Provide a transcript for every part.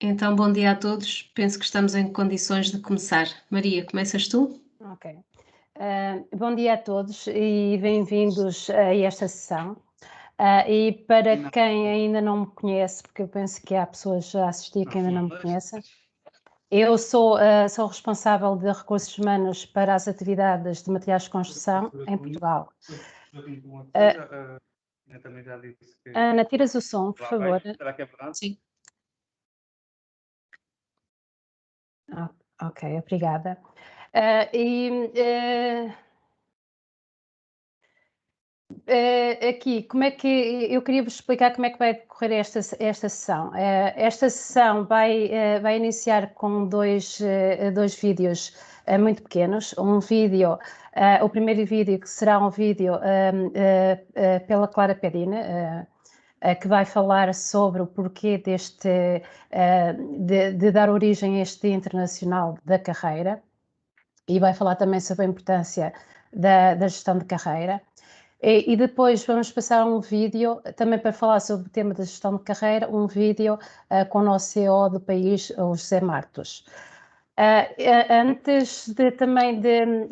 Então, bom dia a todos. Penso que estamos em condições de começar. Maria, começas tu? Ok. Bom dia a todos e bem-vindos a esta sessão. E para quem ainda não me conhece, porque eu penso que há pessoas a assistir que ainda não me conhecem, eu sou responsável de recursos humanos para as atividades de materiais de construção em Portugal. Ana, tiras o som, por favor. Será que é verdade? Sim. Ok, obrigada. Aqui, como é que eu queria vos explicar como é que vai decorrer esta sessão. Esta sessão vai iniciar com dois vídeos muito pequenos. Um vídeo, o primeiro vídeo que será um vídeo pela Clara Pedina, que vai falar sobre o porquê de dar origem a este Dia Internacional da Carreira, e vai falar também sobre a importância da gestão de carreira. E depois vamos passar a um vídeo também para falar sobre o tema da gestão de carreira, um vídeo com o nosso CEO do país, o José Martos.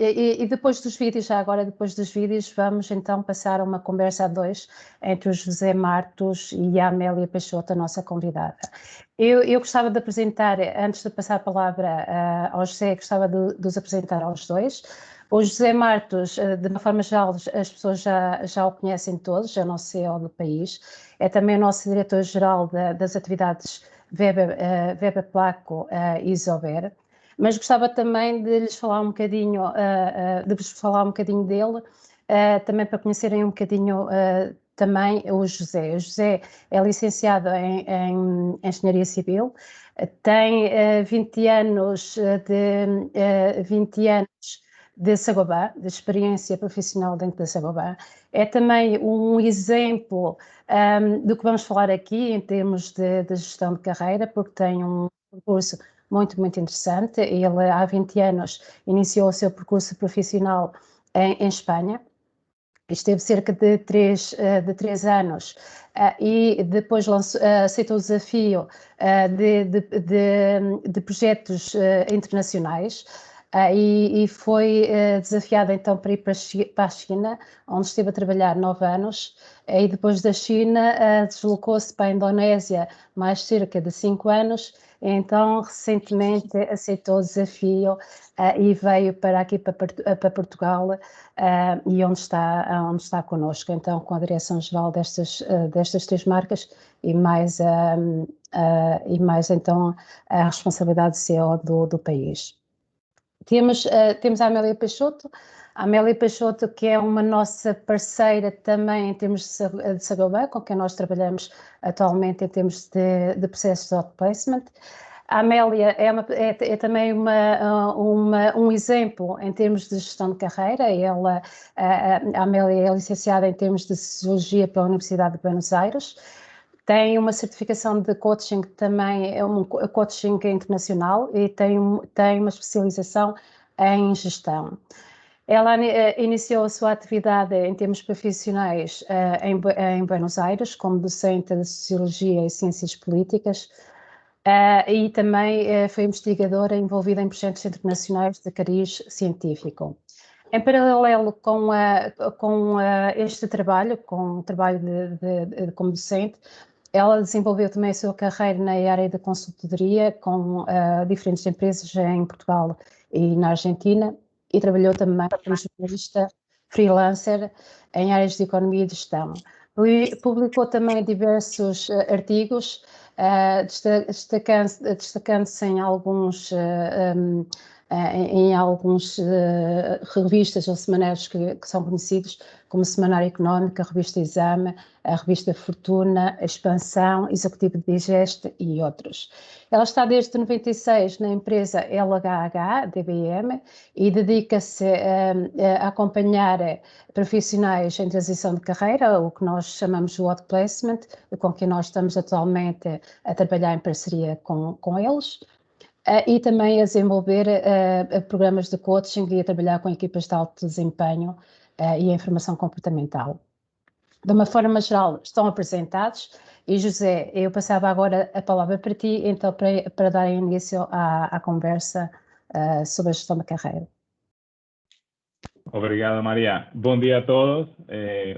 E depois dos vídeos, já agora depois dos vídeos, vamos então passar a uma conversa a dois entre o José Martos e a Amélia Peixoto, a nossa convidada. Eu gostava de apresentar, antes de passar a palavra ao José, gostava de os apresentar aos dois. O José Martos, de uma forma geral, as pessoas já o conhecem todos, é o nosso CEO do país, é também o nosso diretor-geral das atividades Weber Placo e Isover. Mas gostava também de lhes falar um bocadinho, de vos falar um bocadinho dele, também para conhecerem um bocadinho também o José. O José é licenciado em Engenharia Civil, tem 20 anos de Sagoba, de experiência profissional dentro da Sagoba. É também um exemplo do que vamos falar aqui em termos de gestão de carreira, porque tem um percurso muito, muito interessante. Ele, há 20 anos, iniciou o seu percurso profissional em Espanha. Esteve cerca de 3 anos e depois aceitou o desafio de projetos internacionais. E foi desafiada então para ir para a China, onde esteve a trabalhar 9 anos, e depois da China deslocou-se para a Indonésia mais cerca de 5 anos, e então recentemente aceitou o desafio e veio para aqui para Portugal, e onde está connosco, então com a direção-geral destas 3 marcas e mais então a responsabilidade de CEO do país. Temos a Amélia Peixoto. A Amélia Peixoto, que é uma nossa parceira também em termos de Sagoba, com quem nós trabalhamos atualmente em termos de processos de outplacement. A Amélia é também um exemplo em termos de gestão de carreira. A Amélia é licenciada em termos de Sociologia pela Universidade de Buenos Aires. Tem uma certificação de coaching, também é um coaching internacional, e tem uma especialização em gestão. Ela iniciou a sua atividade em termos profissionais em Buenos Aires, como docente de Sociologia e Ciências Políticas, e também foi investigadora envolvida em projetos internacionais de cariz científico. Em paralelo com este trabalho, com o trabalho como docente, ela desenvolveu também a sua carreira na área da consultoria com diferentes empresas em Portugal e na Argentina, e trabalhou também como jornalista freelancer em áreas de economia e de gestão. Publicou também diversos artigos, destacando-se em alguns revistas ou semanários que são conhecidos como Semanário Económico, a Revista Exame, a Revista Fortuna, a Expansão, Executivo de Digeste e outros. Ela está desde 96 na empresa LHH, DBM, e dedica-se a acompanhar profissionais em transição de carreira, o que nós chamamos de outplacement, com quem nós estamos atualmente a trabalhar em parceria com eles. E também a desenvolver programas de coaching e a trabalhar com equipas de alto desempenho e a informação comportamental. de uma forma geral, estão apresentados. E José, eu passava agora a palavra para ti, então, para dar início à conversa sobre a gestão da carreira. Obrigado, María. Bom dia a todos.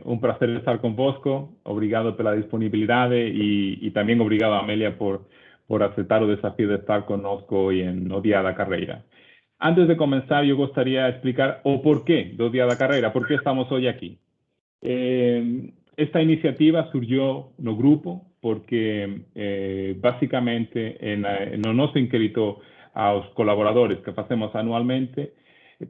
Un placer estar convosco. Obrigado pela disponibilidade e também obrigado, Amélia, por aceitar o desafio de estar conosco hoje no Dia da Carreira. Antes de começar, eu gostaria de explicar o porquê do Dia da Carreira, por que estamos hoje aqui. Esta iniciativa surgió no grupo porque básicamente no nosso inquérito aos colaboradores que facemos anualmente,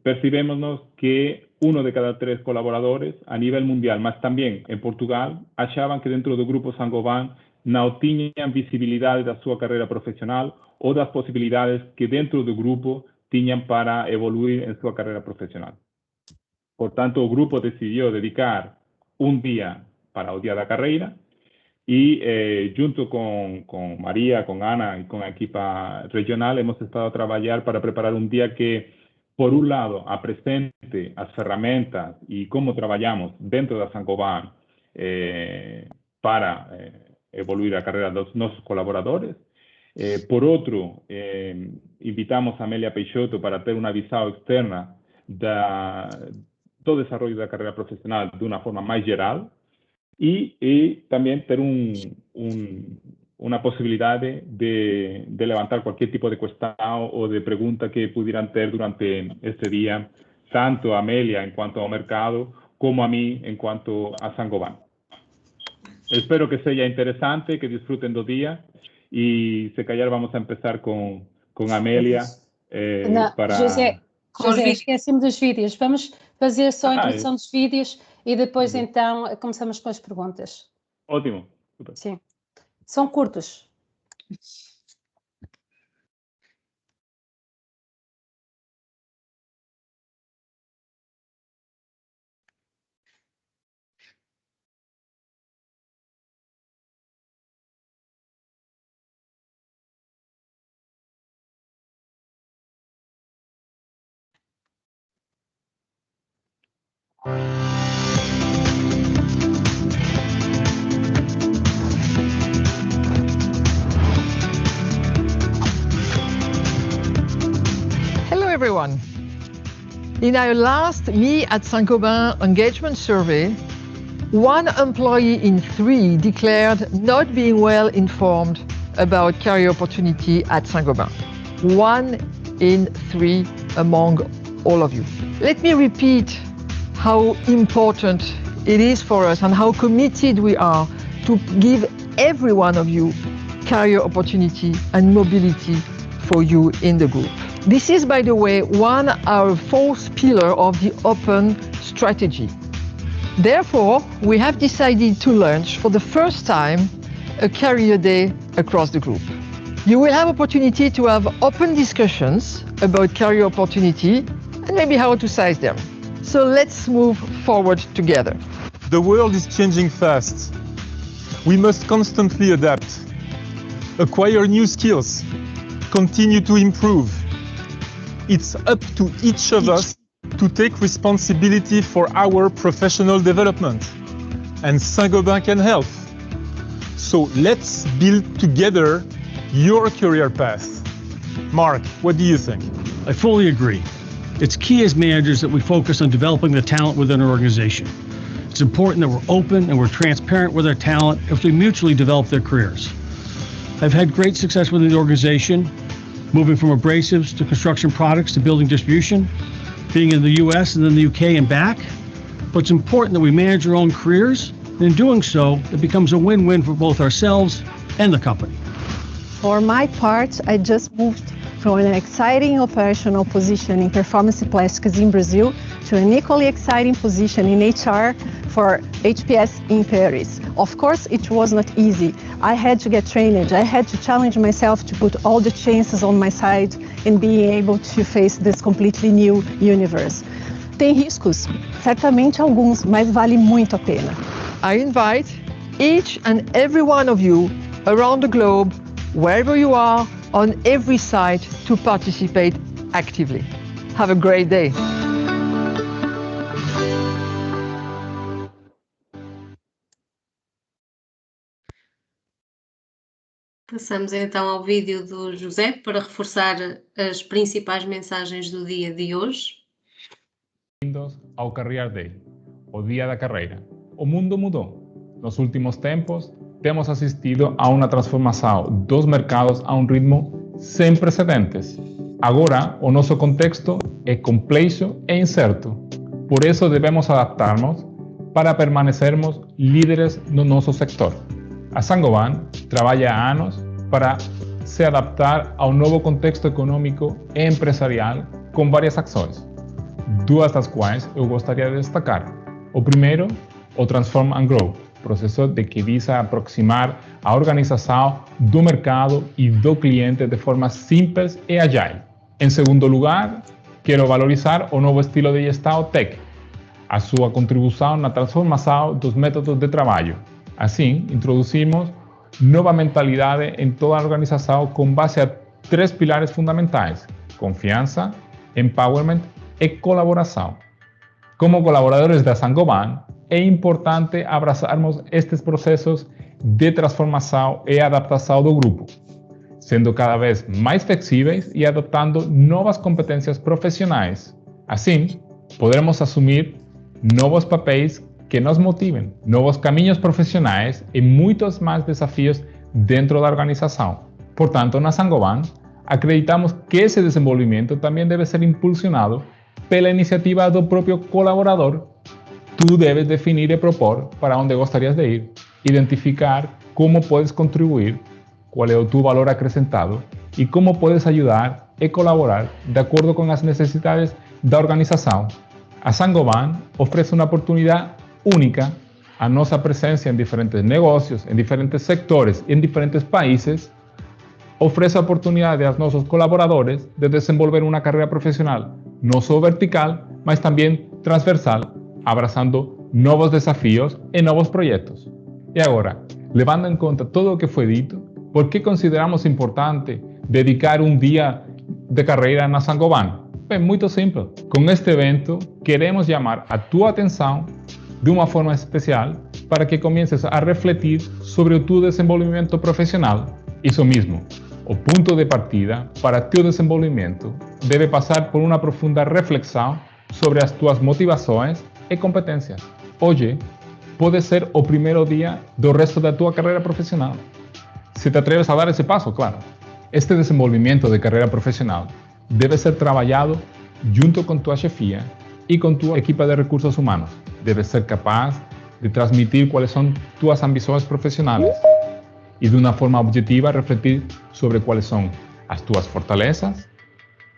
percibémonos que 1 de cada 3 colaboradores a nivel mundial, mas tamén en Portugal, achaban que dentro do grupo Saint-Gobain non tiñan visibilidade da súa carreira profesional ou das posibilidades que dentro do grupo tiñan para evoluir en súa carreira profesional. Por tanto, o grupo decidiu dedicar un día para o Día da Carreira e junto con María, con Ana e con a equipa regional hemos estado a traballar para preparar un día que, por un lado, apresente as ferramentas e como traballamos dentro da Saint-Gobain para evoluir a carreira dos nosos colaboradores. Por outro, invitamos a Amélia Peixoto para ter unha visão externa do desarrollo da carreira profesional de uma forma mais geral e também ter uma possibilidade de levantar qualquer tipo de questão ou de pergunta que pudieran ter durante este dia, tanto a Amélia en cuanto ao mercado, como a mí en cuanto a Saint-Gobain. Espero que seja interesante, que disfruten do día e se calhar vamos a empezar com Amélia para... José, esqueci-me dos vídeos. Vamos fazer só a introdução dos vídeos e depois, então, começamos com as perguntas. Ótimo. Super. Sim. São curtos. Hello everyone. In our last Me at Saint-Gobain engagement survey, 1 employee in 3 declared not being well informed about career opportunity at Saint-Gobain. 1 in 3 among all of you. Let me repeat how important it is for us and how committed we are to give every one of you career opportunity and mobility for you in the group. This is, by the way, our 4th pillar of the open strategy. Therefore, we have decided to launch for the first time a career day across the group. You will have opportunity to have open discussions about career opportunity and maybe how to size them. So let's move forward together. The world is changing fast. We must constantly adapt, acquire new skills, continue to improve. It's up to each of us to take responsibility for our professional development, and Saint-Gobain can help. So let's build together your career path. Mark, what do you think? I fully agree. It's key as managers that we focus on developing the talent within our organization. It's important that we're open and we're transparent with our talent if we mutually develop their careers. I've had great success within the organization, moving from abrasives to construction products to building distribution, being in the US and then the UK and back. But it's important that we manage our own careers, and in doing so, it becomes a win-win for both ourselves and the company. For my part, I just moved from an exciting operational position in Performance Plastics in Brazil to an equally exciting position in HR for HPS in Paris. Of course, it was not easy. I had to get trained. I had to challenge myself to put all the chances on my side and being able to face this completely new universe. Tem riscos, certamente alguns, mas vale muito a pena. I invite each and every one of you around the globe, wherever you are, on every site, to participate actively. Have a great day. Passamos então ao vídeo do José para reforçar as principais mensagens do dia de hoje. Bem-vindos ao Career Day, o dia da carreira. O mundo mudou. Nos últimos tempos, temos assistido a uma transformação dos mercados a um ritmo sem precedentes. Agora, o nosso contexto é complexo e incerto. Por isso, devemos adaptarmos para permanecermos líderes no nosso sector. A Saint-Gobain trabalha há anos para se adaptar ao novo contexto econômico e empresarial com várias ações, duas das quais eu gostaria de destacar. O primeiro, o Transform and Grow, processo de que visa aproximar a organização do mercado e do cliente de forma simples e agile. Em segundo lugar, quero valorizar o novo estilo de gestão Tech, a sua contribuição na transformação dos métodos de trabalho. Assim, introduzimos nova mentalidade em toda a organização com base a 3 pilares fundamentais: confiança, empowerment e colaboração. Como colaboradores da Saint-Gobain, é importante abraçarmos estes processos de transformação e adaptação do grupo, sendo cada vez mais flexíveis e adotando novas competências profissionais. Assim, poderemos assumir novos papéis que nos motivem, novos caminhos profissionais e muitos mais desafios dentro da organização. Portanto, na Saint-Gobain, acreditamos que esse desenvolvimento também deve ser impulsionado pela iniciativa do próprio colaborador. Tu deves definir e propor para onde gostarias de ir, identificar como podes contribuir, qual é o teu valor acrescentado e como podes ajudar e colaborar de acordo com as necessidades da organização. A Saint-Gobain oferece uma oportunidade única. A nossa presença em diferentes negócios, em diferentes sectores, em diferentes países, oferece a oportunidade aos nossos colaboradores de desenvolver uma carreira profissional não só vertical, mas também transversal, abraçando novos desafios e novos projetos. E agora, levando em conta tudo o que foi dito, por que consideramos importante dedicar um dia de carreira na Saint-Gobain? Bem, muito simples. Com este evento, queremos chamar a tua atenção de uma forma especial para que comiences a refletir sobre o teu desenvolvimento profissional. Isso mesmo, o ponto de partida para teu desenvolvimento deve passar por uma profunda reflexão sobre as tuas motivações e competências. Hoje pode ser o primeiro dia do resto da tua carreira profissional. Se te atreves a dar esse passo, claro. Este desenvolvimento de carreira profissional deve ser trabalhado junto com tua chefia e com tua equipa de recursos humanos. Debes ser capaz de transmitir quais são tuas ambições profissionais e de uma forma objetiva refletir sobre quais são as tuas fortalezas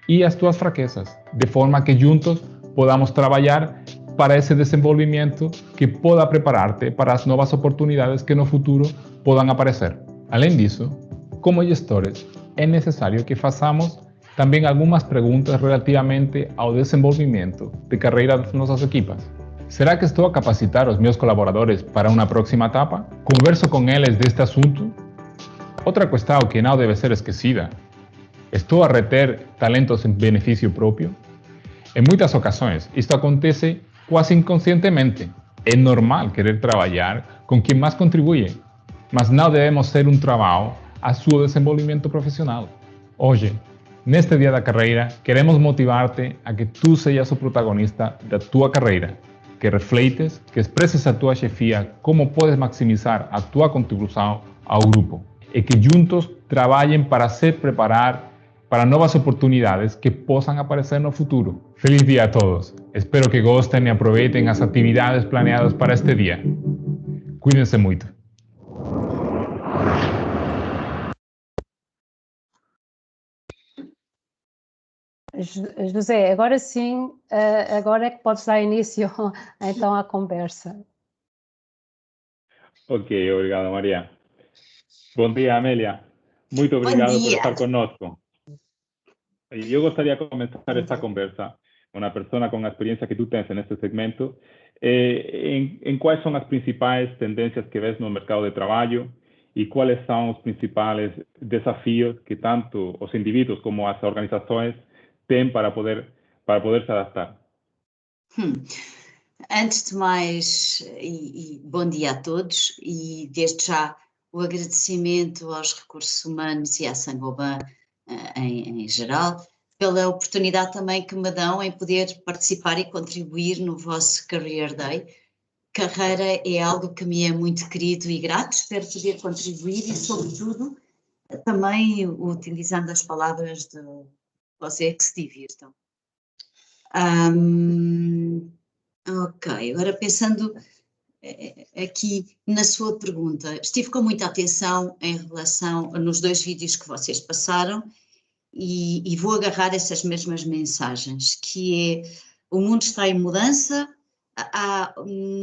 e as tuas fraquezas, de forma que juntos podamos trabalhar para esse desenvolvimento que possa preparar-te para as novas oportunidades que no futuro possam aparecer. Além disso, como gestores, é necessário que façamos também algumas perguntas relativamente ao desenvolvimento de carreira das nossas equipas. Será que estou a capacitar os meus colaboradores para uma próxima etapa? Converso com eles deste assunto? Outra questão que não deve ser esquecida: estou a reter talentos em benefício próprio? Em muitas ocasiões, isto acontece quase inconscientemente. É normal querer trabalhar com quem mais contribui, mas não devemos ser um trabalho a seu desenvolvimento profissional. Hoje, neste dia da carreira, queremos motivar-te a que tu sejas o protagonista da tua carreira, que refletes, que expresses a tua chefia como podes maximizar a tua contribuição ao grupo e que juntos trabalhem para se preparar para novas oportunidades que possam aparecer no futuro. Feliz dia a todos! Espero que gostem e aproveitem as atividades planeadas para este dia. Cuídense muito! José, agora sim, agora é que podes dar início então à conversa. Ok, obrigado, Maria. Bom dia, Amélia. Muito obrigado por estar conosco. Eu gostaria de começar esta conversa com uma pessoa com a experiência que tu tens neste segmento, em quais são as principais tendências que ves no mercado de trabalho e quais são os principais desafios que tanto os indivíduos como as organizações têm para poder se adaptar. Antes de mais, bom dia a todos, e desde já o agradecimento aos recursos humanos e à Saint-Gobain em geral, pela oportunidade também que me dão em poder participar e contribuir no vosso Career Day. Carreira é algo que me é muito querido e grato, espero poder contribuir e, sobretudo, também utilizando as palavras de você, que se divirtam. Ok, agora pensando aqui na sua pergunta, estive com muita atenção em relação nos 2 vídeos que vocês passaram e vou agarrar essas mesmas mensagens, que é: o mundo está em mudança, há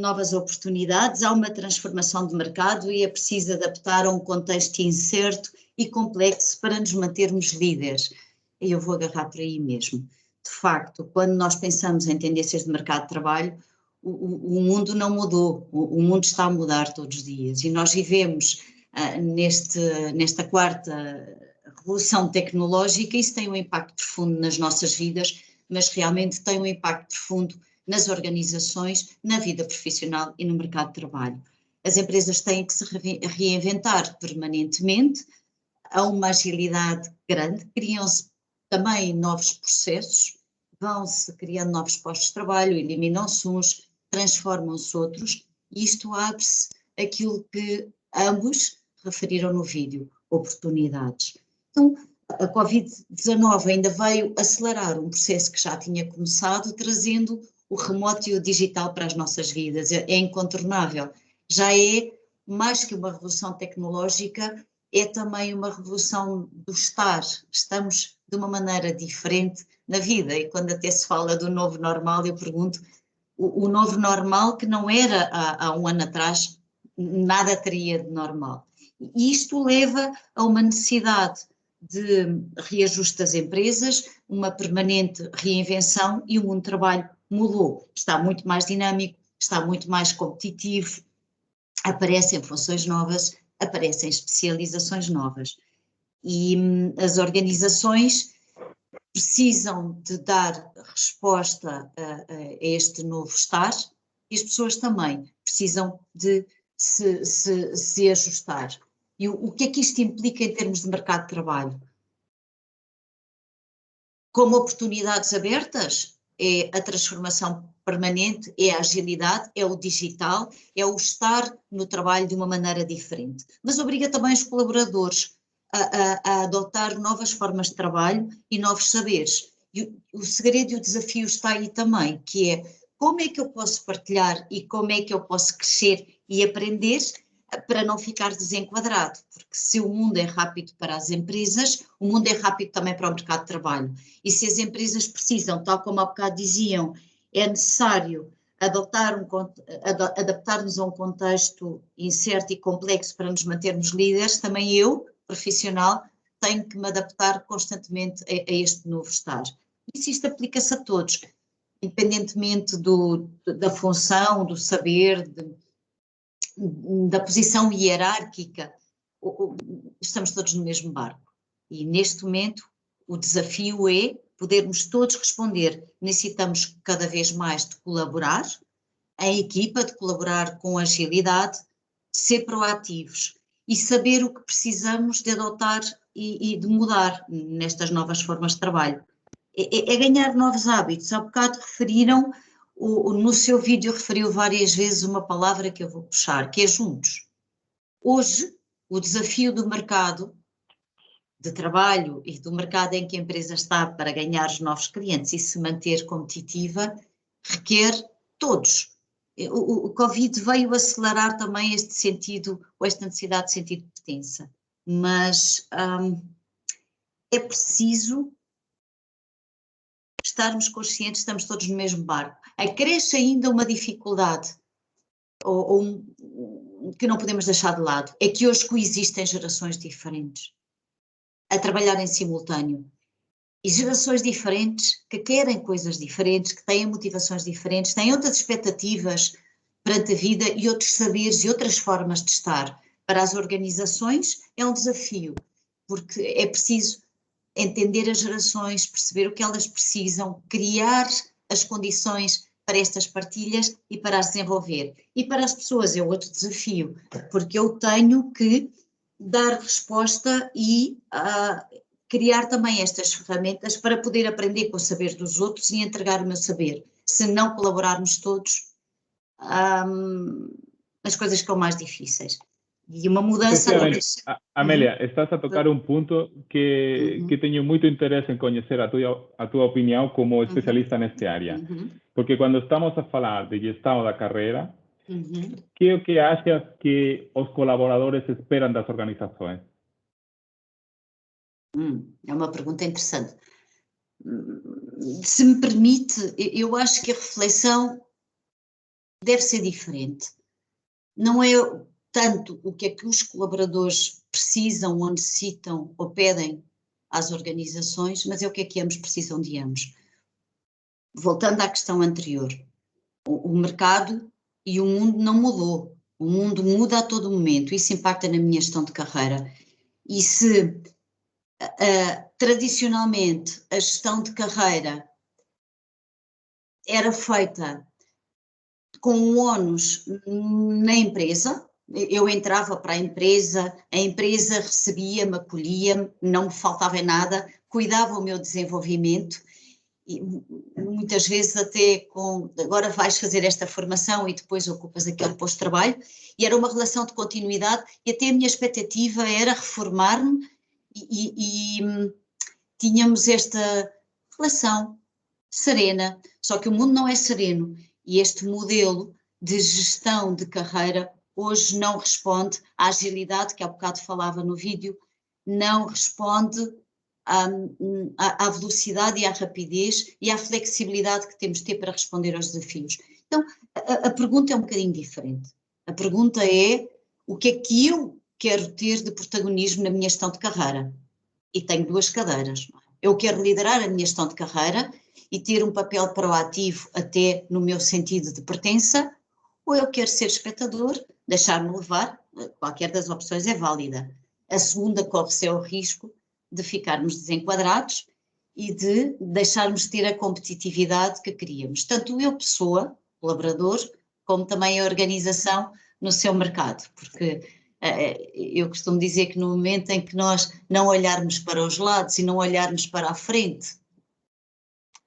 novas oportunidades, há uma transformação de mercado e é preciso adaptar a um contexto incerto e complexo para nos mantermos líderes. E eu vou agarrar por aí mesmo. De facto, quando nós pensamos em tendências de mercado de trabalho, o mundo não mudou, o mundo está a mudar todos os dias e nós vivemos nesta 4ª revolução tecnológica. Isso tem um impacto profundo nas nossas vidas, mas realmente tem um impacto profundo nas organizações, na vida profissional e no mercado de trabalho. As empresas têm que se reinventar permanentemente, há uma agilidade grande, criam-se também novos processos, vão-se criando novos postos de trabalho, eliminam-se uns, transformam-se outros, e isto abre-se aquilo que ambos referiram no vídeo, oportunidades. Então, a Covid-19 ainda veio acelerar um processo que já tinha começado, trazendo o remoto e o digital para as nossas vidas. É incontornável. Já é mais que uma revolução tecnológica, é também uma revolução do estar. Estamos de uma maneira diferente na vida, e quando até se fala do novo normal, eu pergunto, o novo normal que não era há um ano atrás, nada teria de normal. E isto leva a uma necessidade de reajuste das empresas, uma permanente reinvenção, e o mundo do trabalho mudou, está muito mais dinâmico, está muito mais competitivo, aparecem funções novas, aparecem especializações novas e as organizações precisam de dar resposta a este novo estar, e as pessoas também precisam de se ajustar. E o que é que isto implica em termos de mercado de trabalho? Como oportunidades abertas, é a transformação permanente, é a agilidade, é o digital, é o estar no trabalho de uma maneira diferente. Mas obriga também os colaboradores a adotar novas formas de trabalho e novos saberes. E o segredo e o desafio está aí também, que é como é que eu posso partilhar e como é que eu posso crescer e aprender para não ficar desenquadrado, porque se o mundo é rápido para as empresas, o mundo é rápido também para o mercado de trabalho. E se as empresas precisam, tal como há bocado diziam, é necessário adaptar-nos a um contexto incerto e complexo para nos mantermos líderes, também eu, profissional, tenho que me adaptar constantemente a este novo estar. Isto aplica-se a todos, independentemente da função, do saber, da posição hierárquica, estamos todos no mesmo barco. E neste momento o desafio é podermos todos responder. Necessitamos cada vez mais de colaborar em equipa, de colaborar com agilidade, de ser proativos e saber o que precisamos de adotar e de mudar nestas novas formas de trabalho. É ganhar novos hábitos. Há bocado referiram, no seu vídeo referiu várias vezes uma palavra que eu vou puxar, que é juntos. Hoje, o desafio do mercado de trabalho e do mercado em que a empresa está para ganhar os novos clientes e se manter competitiva requer todos. O Covid veio acelerar também este sentido, ou esta necessidade de sentido de pertença, mas é preciso estarmos conscientes, estamos todos no mesmo barco. Acresce ainda uma dificuldade, que não podemos deixar de lado, é que hoje coexistem gerações diferentes a trabalhar em simultâneo. E gerações diferentes que querem coisas diferentes, que têm motivações diferentes, têm outras expectativas perante a vida e outros saberes e outras formas de estar. Para as organizações é um desafio, porque é preciso entender as gerações, perceber o que elas precisam, criar as condições para estas partilhas e para as desenvolver. E para as pessoas é outro desafio, porque eu tenho que dar resposta e criar também estas ferramentas para poder aprender com o saber dos outros e entregar o meu saber. Se não colaborarmos todos, as coisas ficam mais difíceis. E uma mudança... Amélia, estás a tocar um ponto que tenho muito interesse em conhecer a tua opinião como especialista nesta área. Porque quando estamos a falar de gestão da carreira, que é o que achas que os colaboradores esperam das organizações? É uma pergunta interessante. Se me permite, eu acho que a reflexão deve ser diferente. Não é tanto o que é que os colaboradores precisam ou necessitam ou pedem às organizações, mas é o que é que ambos precisam de ambos. Voltando à questão anterior, o mercado e o mundo não mudou. O mundo muda a todo momento, isso impacta na minha gestão de carreira. E se tradicionalmente a gestão de carreira era feita com um ónus na empresa, eu entrava para a empresa recebia-me, acolhia-me, não me faltava em nada, cuidava o meu desenvolvimento, e muitas vezes até agora vais fazer esta formação e depois ocupas aquele posto de trabalho, e era uma relação de continuidade, e até a minha expectativa era reformar-me e tínhamos esta relação serena, só que o mundo não é sereno, e este modelo de gestão de carreira hoje não responde à agilidade que há bocado falava no vídeo, não responde à velocidade e à rapidez e à flexibilidade que temos de ter para responder aos desafios. Então, a pergunta é um bocadinho diferente. A pergunta é o que é que eu quero ter de protagonismo na minha gestão de carreira? E tenho duas cadeiras. Eu quero liderar a minha gestão de carreira e ter um papel proativo até no meu sentido de pertença, ou eu quero ser espectador, deixar-me levar, qualquer das opções é válida. A segunda corre-se o risco de ficarmos desenquadrados e de deixarmos de ter a competitividade que queríamos. Tanto eu, pessoa, colaborador, como também a organização no seu mercado, porque eu costumo dizer que no momento em que nós não olharmos para os lados e não olharmos para a frente,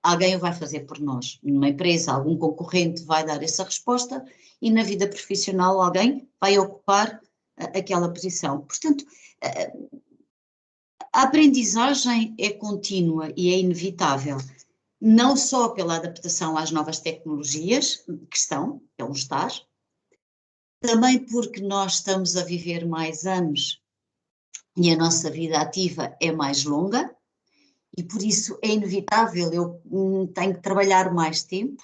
alguém o vai fazer por nós. Numa empresa, algum concorrente vai dar essa resposta e na vida profissional alguém vai ocupar aquela posição. Portanto, a aprendizagem é contínua e é inevitável, não só pela adaptação às novas tecnologias que é um estar, também porque nós estamos a viver mais anos e a nossa vida ativa é mais longa e por isso é inevitável, eu tenho que trabalhar mais tempo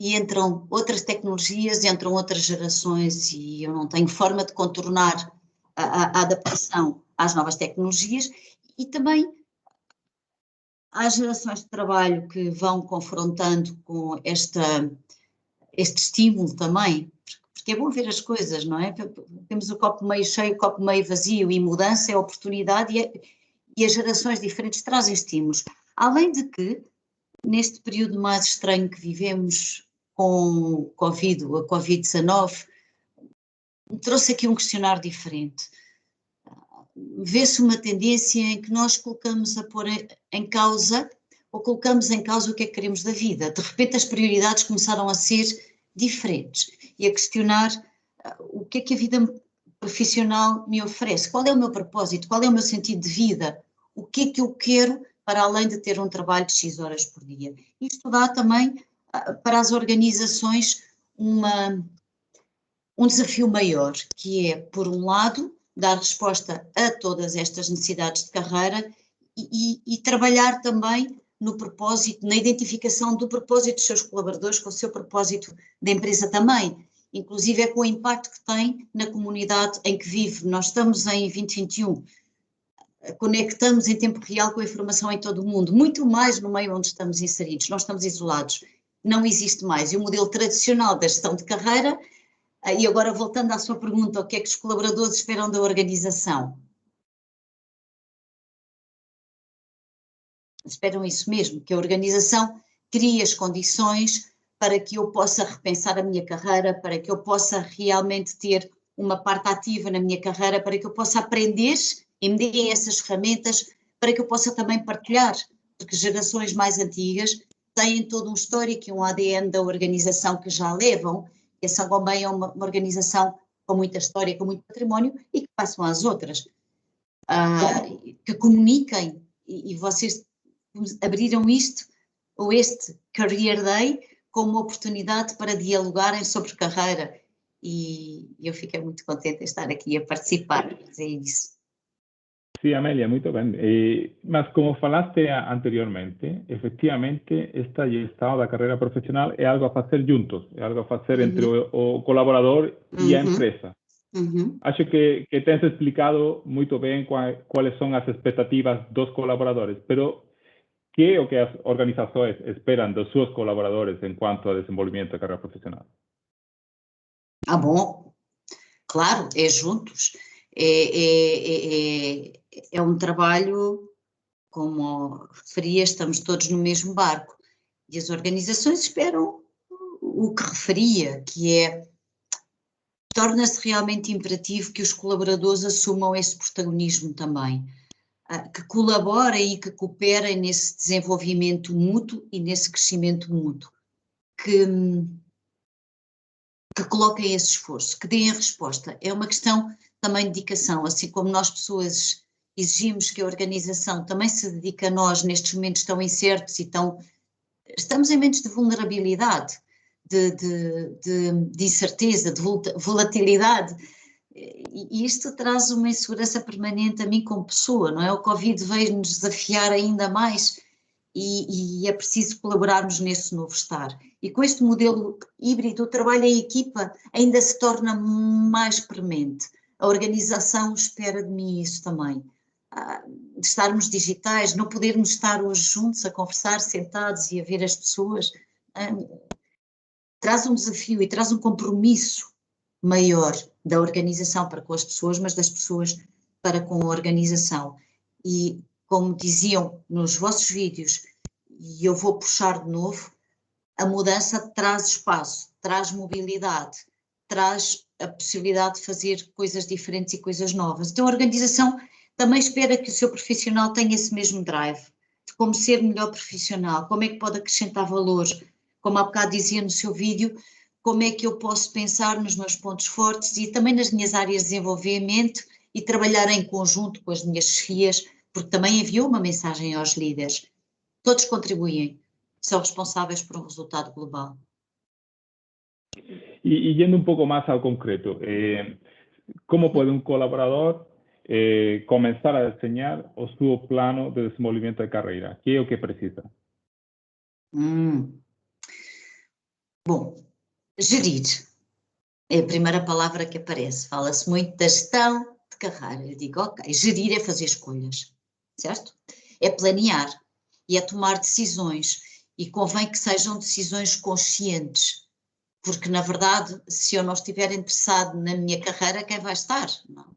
e entram outras tecnologias, entram outras gerações e eu não tenho forma de contornar a adaptação às novas tecnologias e também às gerações de trabalho que vão confrontando com este estímulo também, porque é bom ver as coisas, não é? Temos o copo meio cheio, o copo meio vazio e mudança é oportunidade e as gerações diferentes trazem estímulos. Além de que, neste período mais estranho que vivemos com a Covid-19, trouxe aqui um questionário diferente. Vê-se uma tendência em que nós colocamos a pôr em causa, ou colocamos em causa o que é que queremos da vida. De repente as prioridades começaram a ser diferentes e a questionar o que é que a vida profissional me oferece, qual é o meu propósito, qual é o meu sentido de vida, o que é que eu quero para além de ter um trabalho de X horas por dia. Isto dá também para as organizações um desafio maior, que é, por um lado, dar resposta a todas estas necessidades de carreira e trabalhar também no propósito, na identificação do propósito dos seus colaboradores com o seu propósito da empresa também, inclusive é com o impacto que tem na comunidade em que vive. Nós estamos em 2021, conectamos em tempo real com a informação em todo o mundo, muito mais no meio onde estamos inseridos, nós estamos isolados, não existe mais. E o modelo tradicional da gestão de carreira, e agora voltando à sua pergunta, o que é que os colaboradores esperam da organização? Esperam isso mesmo, que a organização crie as condições para que eu possa repensar a minha carreira, para que eu possa realmente ter uma parte ativa na minha carreira para que eu possa aprender e me deem essas ferramentas para que eu possa também partilhar, porque gerações mais antigas têm todo um histórico e um ADN da organização que já levam, e a Saint-Gobain é uma organização com muita história, com muito património e que passam às outras, que comuniquem, e vocês abriram isto, ou este Career Day, como uma oportunidade para dialogarem sobre carreira, e eu fiquei muito contente de estar aqui a participar, é isso. Sí, Amelia, muy bien. Mas como falaste anteriormente, efectivamente, esta gestão da carreira profissional é algo a fazer juntos, é algo a fazer entre o colaborador e a empresa. Acho que tens explicado muito bem quais são as expectativas dos colaboradores, pero que é o que as organizações esperam dos seus colaboradores em quanto a desenvolvimento da carreira profissional? Ah, bom, claro, é juntos. É um trabalho, como referia, estamos todos no mesmo barco. E as organizações esperam o que referia, que é, torna-se realmente imperativo que os colaboradores assumam esse protagonismo também, que colaborem e que cooperem nesse desenvolvimento mútuo e nesse crescimento mútuo, que coloquem esse esforço, que deem a resposta. É uma questão também de dedicação, assim como nós pessoas exigimos que a organização também se dedique a nós nestes momentos tão incertos e estamos em momentos de vulnerabilidade, de incerteza, de volatilidade, e isto traz uma insegurança permanente a mim como pessoa, não é? O Covid veio-nos desafiar ainda mais e é preciso colaborarmos nesse novo estar. E com este modelo híbrido, o trabalho em equipa ainda se torna mais premente. A organização espera de mim isso também, de estarmos digitais, não podermos estar hoje juntos a conversar, sentados e a ver as pessoas, traz um desafio e traz um compromisso maior da organização para com as pessoas, mas das pessoas para com a organização. E como diziam nos vossos vídeos, e eu vou puxar de novo, a mudança traz espaço, traz mobilidade, traz a possibilidade de fazer coisas diferentes e coisas novas. Então a organização também espera que o seu profissional tenha esse mesmo drive, de como ser melhor profissional, como é que pode acrescentar valor, como há bocado dizia no seu vídeo, como é que eu posso pensar nos meus pontos fortes e também nas minhas áreas de desenvolvimento e trabalhar em conjunto com as minhas chefias, porque também enviou uma mensagem aos líderes. Todos contribuem, são responsáveis por um resultado global. E yendo um pouco mais ao concreto, como pode um colaborador começar a desenhar o seu plano de desenvolvimento de carreira? Que é o que precisa? Bom, gerir é a primeira palavra que aparece. Fala-se muito da gestão de carreira. Eu digo, ok, gerir é fazer escolhas, certo? É planear e é tomar decisões. E convém que sejam decisões conscientes, porque na verdade, se eu não estiver interessado na minha carreira, quem vai estar? Não.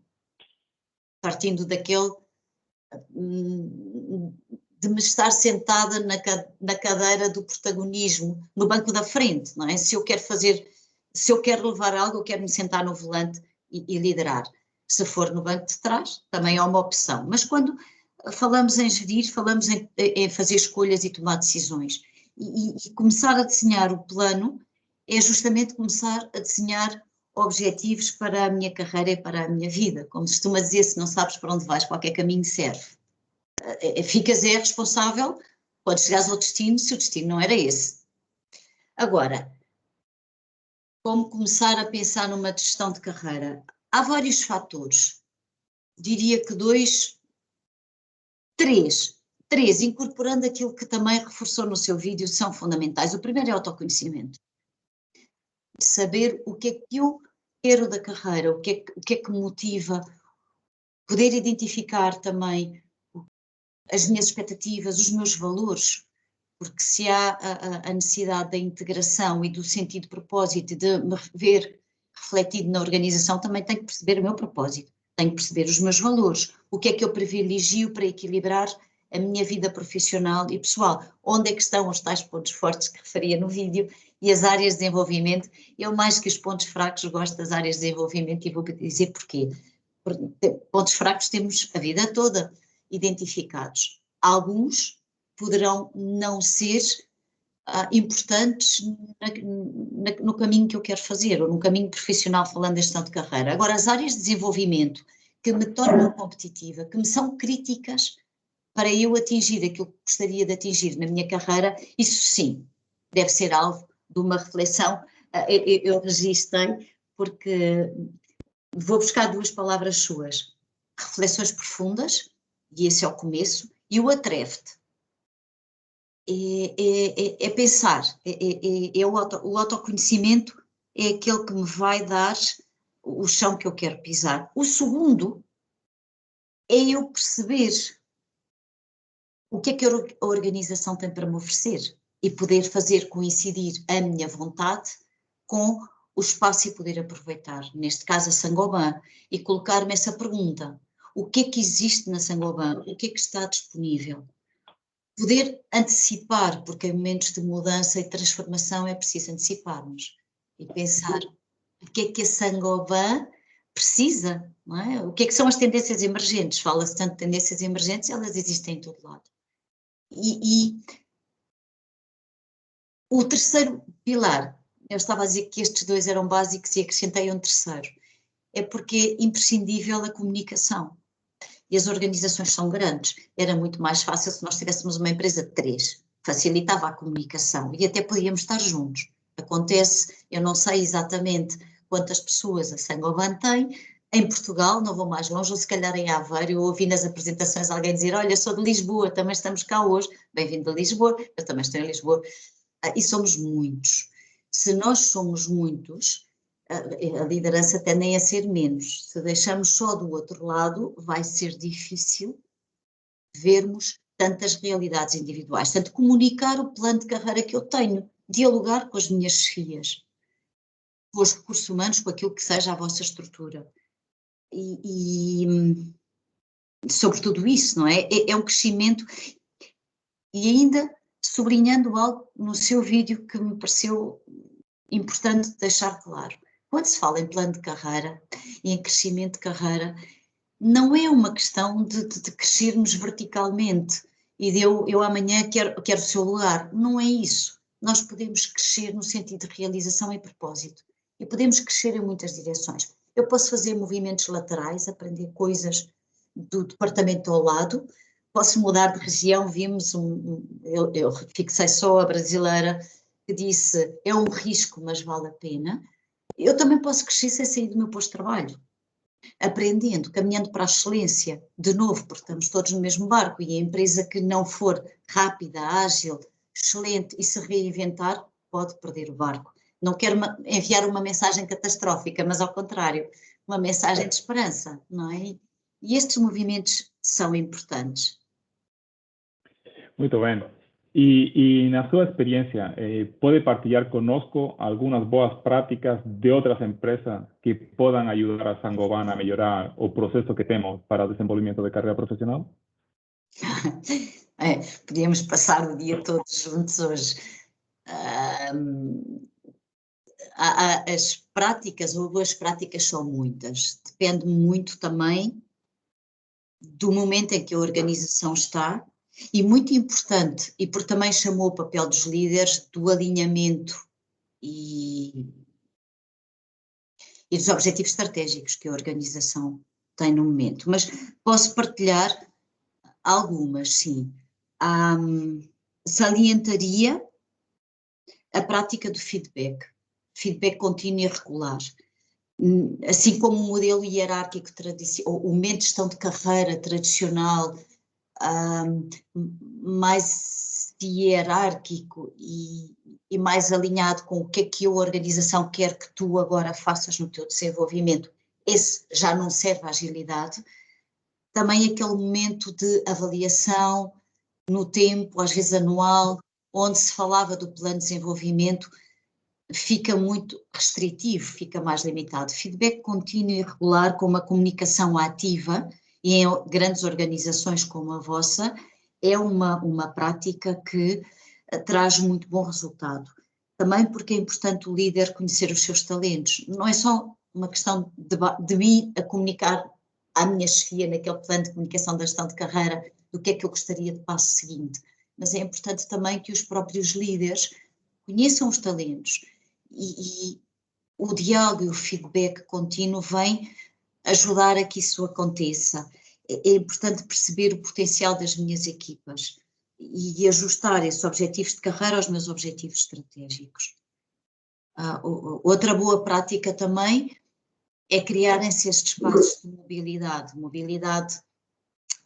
Partindo daquele de me estar sentada na cadeira do protagonismo, no banco da frente, não é? Se eu quero levar algo, eu quero me sentar no volante e liderar. Se for no banco de trás, também é uma opção. Mas quando falamos em gerir, falamos em fazer escolhas e tomar decisões. E começar a desenhar o plano é justamente começar a desenhar objetivos para a minha carreira e para a minha vida. Como se costuma dizer, se não sabes para onde vais, qualquer caminho serve. Ficas responsável quando chegares ao destino, se o destino não era esse. Agora, como começar a pensar numa gestão de carreira? Há vários fatores. Diria que três, incorporando aquilo que também reforçou no seu vídeo, são fundamentais. O primeiro é o autoconhecimento. Saber o que é que eu quero da carreira, o que é que me motiva, poder identificar também as minhas expectativas, os meus valores, porque se há a necessidade da integração e do sentido de propósito, de me ver refletido na organização, também tenho que perceber o meu propósito, tenho que perceber os meus valores, o que é que eu privilegio para equilibrar a minha vida profissional e pessoal. Onde é que estão os tais pontos fortes que referia no vídeo e as áreas de desenvolvimento? Eu, mais que os pontos fracos, gosto das áreas de desenvolvimento e vou dizer porquê. Porque pontos fracos temos a vida toda identificados. Alguns poderão não ser importantes no caminho que eu quero fazer, ou no caminho profissional, falando da gestão de carreira. Agora, as áreas de desenvolvimento que me tornam competitiva, que me são críticas para eu atingir aquilo que gostaria de atingir na minha carreira, isso sim, deve ser alvo de uma reflexão. Eu registrei porque vou buscar duas palavras suas, reflexões profundas, e esse é o começo, e o atreve-te. É pensar, o autoconhecimento é aquele que me vai dar o chão que eu quero pisar. O segundo é eu perceber o que é que a organização tem para me oferecer e poder fazer coincidir a minha vontade com o espaço e poder aproveitar, neste caso a Saint-Gobain, e colocar-me essa pergunta: o que é que existe na Saint-Gobain? O que é que está disponível? Poder antecipar, porque em momentos de mudança e transformação é preciso anteciparmos e pensar o que é que a Saint-Gobain precisa, não é? O que é que são as tendências emergentes? Fala-se tanto de tendências emergentes, elas existem em todo lado. E o terceiro pilar, eu estava a dizer que estes dois eram básicos e acrescentei um terceiro, é porque é imprescindível a comunicação. E as organizações são grandes, era muito mais fácil se nós tivéssemos uma empresa de 3, facilitava a comunicação e até podíamos estar juntos. Acontece, eu não sei exatamente quantas pessoas a Saint-Gobain tem, em Portugal, não vou mais longe, ou se calhar em Aveiro, eu ouvi nas apresentações alguém dizer: olha, sou de Lisboa, também estamos cá hoje, bem-vindo a Lisboa, eu também estou em Lisboa, e somos muitos. Se nós somos muitos, a liderança tende a ser menos. Se deixamos só do outro lado, vai ser difícil vermos tantas realidades individuais. Portanto, comunicar o plano de carreira que eu tenho, dialogar com as minhas chefias, com os recursos humanos, com aquilo que seja a vossa estrutura. E sobre tudo isso, não é? É um crescimento. E ainda sublinhando algo no seu vídeo que me pareceu importante deixar claro. Quando se fala em plano de carreira e em crescimento de carreira, não é uma questão de crescermos verticalmente e de eu amanhã quero o seu lugar. Não é isso. Nós podemos crescer no sentido de realização e propósito. E podemos crescer em muitas direções. Eu posso fazer movimentos laterais, aprender coisas do departamento ao lado, posso mudar de região. Vimos eu fixei só a brasileira que disse: é um risco, mas vale a pena. Eu também posso crescer sem sair do meu posto de trabalho, aprendendo, caminhando para a excelência, de novo, porque estamos todos no mesmo barco, e a empresa que não for rápida, ágil, excelente e se reinventar, pode perder o barco. Não quero enviar uma mensagem catastrófica, mas ao contrário, uma mensagem de esperança, não é? E estes movimentos são importantes. Muito bem. Y na sua experiência, pode partilhar conosco algumas boas práticas de outras empresas que possam ajudar a Saint-Gobain a melhorar o processo que temos para o desenvolvimento de carreira profissional? Podíamos passar o dia todos juntos hoje. As práticas, ou boas práticas, são muitas. Depende muito também do momento em que a organização está. E muito importante, e porque também chamou o papel dos líderes, do alinhamento e dos objetivos estratégicos que a organização tem no momento. Mas posso partilhar algumas, sim. Salientaria a prática do feedback contínuo e regular. Assim como o modelo hierárquico tradicional, o momento de gestão de carreira tradicional, mais hierárquico e mais alinhado com o que é que a organização quer que tu agora faças no teu desenvolvimento, esse já não serve à agilidade. Também aquele momento de avaliação no tempo, às vezes anual, onde se falava do plano de desenvolvimento, fica muito restritivo, fica mais limitado. Feedback contínuo e regular, com uma comunicação ativa, e em grandes organizações como a vossa, é uma prática que traz muito bom resultado. Também porque é importante o líder conhecer os seus talentos. Não é só uma questão de mim a comunicar à minha chefia naquele plano de comunicação da gestão de carreira do que é que eu gostaria de passo seguinte, mas é importante também que os próprios líderes conheçam os talentos e o diálogo e o feedback contínuo vem ajudar a que isso aconteça. É importante perceber o potencial das minhas equipas e ajustar esses objetivos de carreira aos meus objetivos estratégicos. Outra boa prática também é criarem-se estes espaços de mobilidade,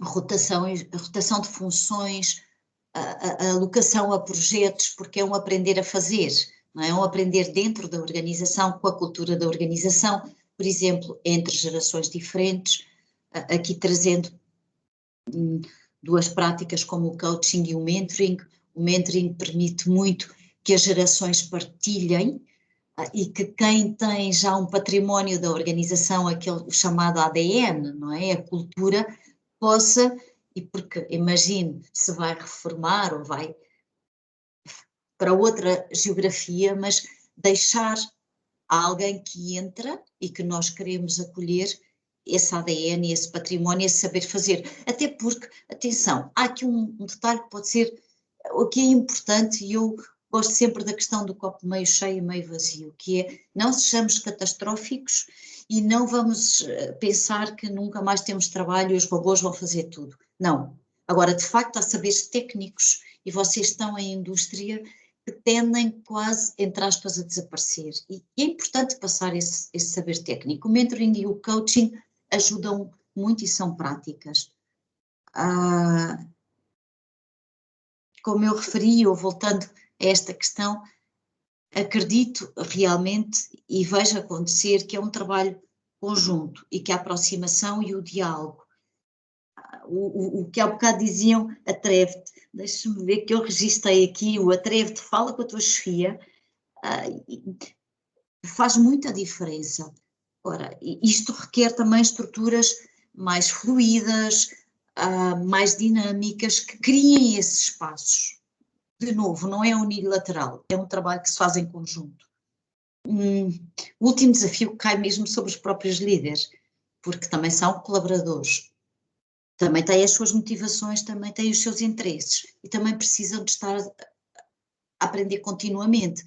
rotação de funções, a alocação a projetos, porque é um aprender a fazer, não é? É um aprender dentro da organização, com a cultura da organização, por exemplo, entre gerações diferentes, aqui trazendo duas práticas como o coaching e o mentoring. O mentoring permite muito que as gerações partilhem e que quem tem já um património da organização, aquele chamado ADN, não é? A cultura, possa, e porque imagine se vai reformar ou vai para outra geografia, mas deixar alguém que entra e que nós queremos acolher esse ADN, esse património, esse saber fazer. Até porque, atenção, há aqui um detalhe que pode ser, o que é importante, e eu gosto sempre da questão do copo meio cheio e meio vazio, que é, não sejamos catastróficos e não vamos pensar que nunca mais temos trabalho e os robôs vão fazer tudo. Não. Agora, de facto, há saberes técnicos e vocês estão em indústria que tendem quase, entre aspas, a desaparecer. E é importante passar esse saber técnico. O mentoring e o coaching ajudam muito e são práticas. Como eu referi, ou voltando a esta questão, acredito realmente e vejo acontecer que é um trabalho conjunto e que a aproximação e o diálogo, o que há bocado diziam, atreve-te, deixa-me ver que eu registrei aqui, o atreve-te, fala com a tua chefia, faz muita diferença. Ora, isto requer também estruturas mais fluídas, mais dinâmicas, que criem esses espaços. De novo, não é unilateral, é um trabalho que se faz em conjunto. O último desafio cai mesmo sobre os próprios líderes, porque também são colaboradores, também têm as suas motivações, também têm os seus interesses e também precisam de estar a aprender continuamente.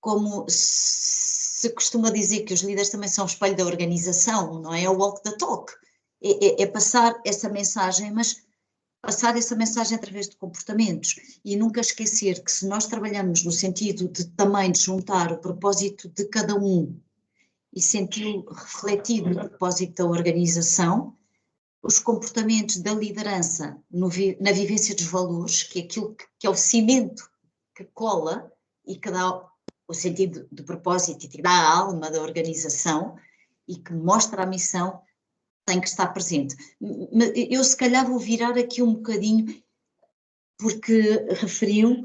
Como se costuma dizer que os líderes também são o espelho da organização, não é? É o walk the talk, é passar essa mensagem, mas passar essa mensagem através de comportamentos e nunca esquecer que se nós trabalhamos no sentido de também de juntar o propósito de cada um e sentir refletido o propósito da organização, os comportamentos da liderança na vivência dos valores, que é aquilo que é o cimento que cola e que dá o sentido de propósito e que dá a alma da organização e que mostra a missão, tem que estar presente. Eu se calhar vou virar aqui um bocadinho, porque referiu,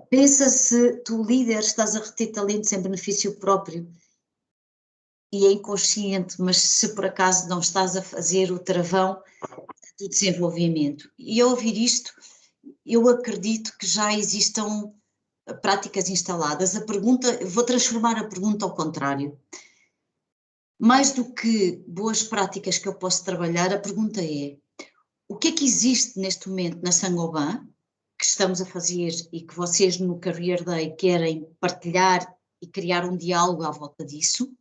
pensa se tu líder estás a reter talentos em benefício próprio e é inconsciente, mas se por acaso não estás a fazer o travão do desenvolvimento. E ao ouvir isto, eu acredito que já existam práticas instaladas. A pergunta, vou transformar a pergunta ao contrário. Mais do que boas práticas que eu posso trabalhar, a pergunta é: o que é que existe neste momento na Saint-Gobain que estamos a fazer e que vocês no Career Day querem partilhar e criar um diálogo à volta disso?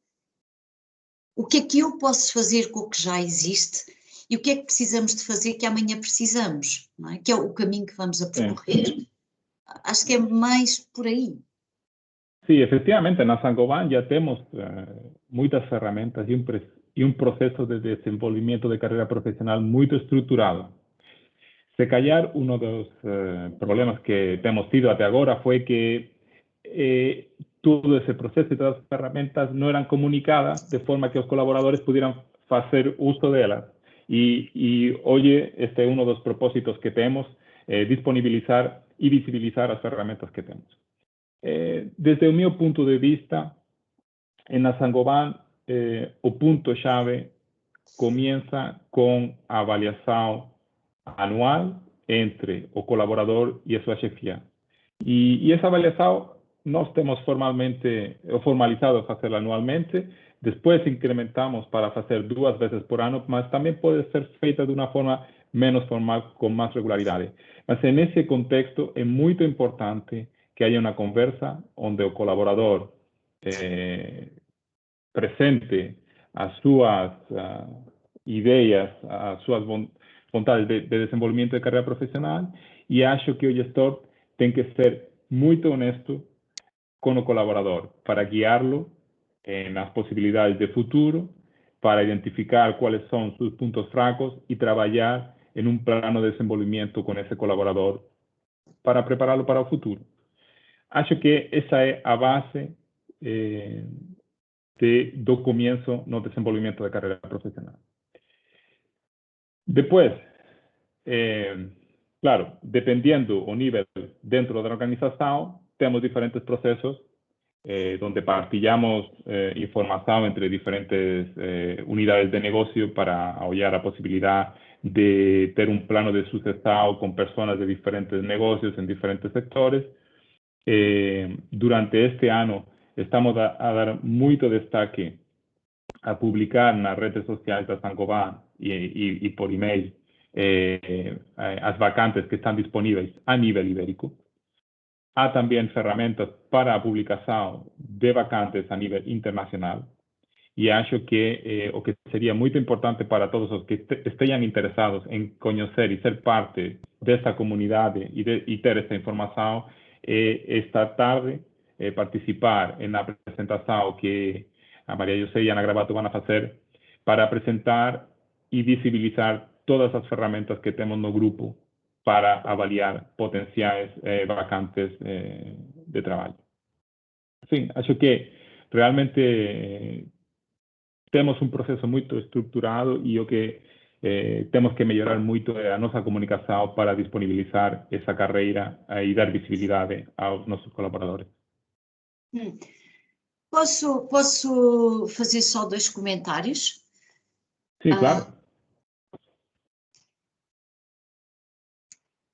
O que é que eu posso fazer com o que já existe e o que é que precisamos de fazer que amanhã precisamos, não é? Que é o caminho que vamos a percorrer. Acho que é mais por aí. Sí, efectivamente, na Saint-Gobain ya tenemos muchas herramientas y un proceso de desenvolvimiento de carrera profesional muy estructurado. Se callar, uno de los problemas que hemos tenido hasta ahora fue que todo ese proceso y todas las herramientas no eran comunicadas de forma que los colaboradores pudieran hacer uso de ellas. Y hoy este es uno de los propósitos que tenemos, disponibilizar y visibilizar las herramientas que tenemos. Desde o meu ponto de vista, na Saint-Gobain, o ponto-chave começa com a avaliação anual entre o colaborador e a sua chefia. E essa avaliação nós temos formalizado a fazê-la anualmente, depois incrementamos para fazer 2 vezes por ano, mas também pode ser feita de uma forma menos formal, com mais regularidade. Mas nesse contexto é muito importante que haya uma conversa onde o colaborador presente as suas ideias, as suas vontades de desenvolvimento de carreira profissional, e acho que o gestor tem que ser muito honesto com o colaborador para guiá-lo nas possibilidades de futuro, para identificar quais são seus pontos fracos e trabalhar em um plano de desenvolvimento com esse colaborador para prepará-lo para o futuro. Acho que essa é a base do começo no desenvolvimento da carreira profissional. Depois, claro, dependendo o nível dentro da organização, temos diferentes processos donde partilhamos informação entre diferentes unidades de negócio para olhar a possibilidade de ter um plano de sucessão com pessoas de diferentes negócios em diferentes sectores. Durante este ano, estamos a dar muito destaque a publicar nas redes sociais da Saint-Gobain e por e-mail as vacantes que estão disponíveis a nível ibérico. Há também ferramentas para a publicação de vacantes a nível internacional. E acho que o que seria muito importante para todos os que estejam interessados em conhecer e ser parte dessa comunidade e ter essa informação é esta tarde participar na apresentação que a Maria José e a Ana Gravato vão fazer para apresentar e visibilizar todas as ferramentas que temos no grupo para avaliar potenciais vacantes de trabalho. Sim, acho que realmente temos um processo muito estruturado e o que temos que melhorar muito é a nossa comunicação para disponibilizar essa carreira e dar visibilidade aos nossos colaboradores. Posso fazer só 2 comentários? Sim, claro.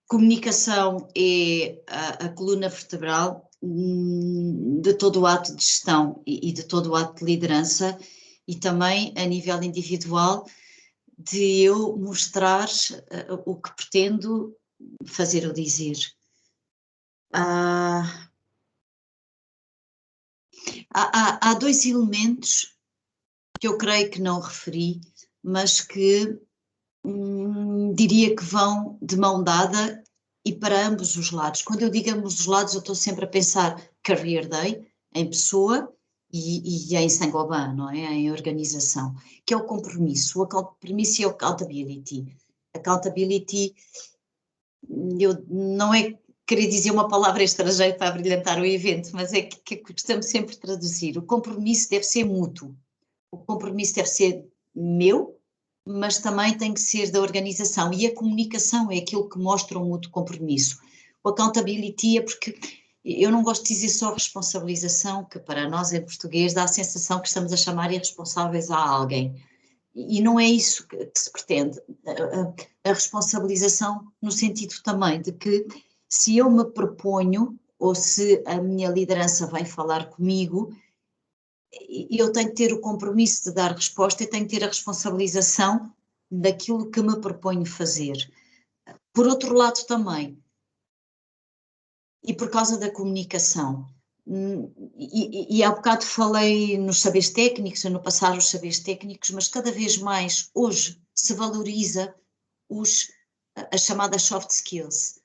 Comunicação é a coluna vertebral de todo o ato de gestão e de todo o ato de liderança, e também a nível individual de eu mostrar o que pretendo fazer ou dizer. Há 2 elementos que eu creio que não referi, mas que diria que vão de mão dada e para ambos os lados. Quando eu digo ambos os lados, eu estou sempre a pensar Career Day, em pessoa, e em Saint-Gobain, não é? Em organização, que é o compromisso. O compromisso e a accountability. Accountability, eu não é querer dizer uma palavra estrangeira para brilhantar o evento, mas é que gostamos sempre de traduzir. O compromisso deve ser mútuo. O compromisso deve ser meu, mas também tem que ser da organização. E a comunicação é aquilo que mostra um mútuo compromisso. O accountability é porque eu não gosto de dizer só responsabilização, que para nós em português dá a sensação que estamos a chamar irresponsáveis a alguém. E não é isso que se pretende. A responsabilização no sentido também de que se eu me proponho, ou se a minha liderança vem falar comigo, eu tenho que ter o compromisso de dar resposta e tenho que ter a responsabilização daquilo que me proponho fazer. Por outro lado também, e por causa da comunicação, e há bocado falei nos saberes técnicos, no passado os saberes técnicos, mas cada vez mais hoje se valoriza as chamadas soft skills,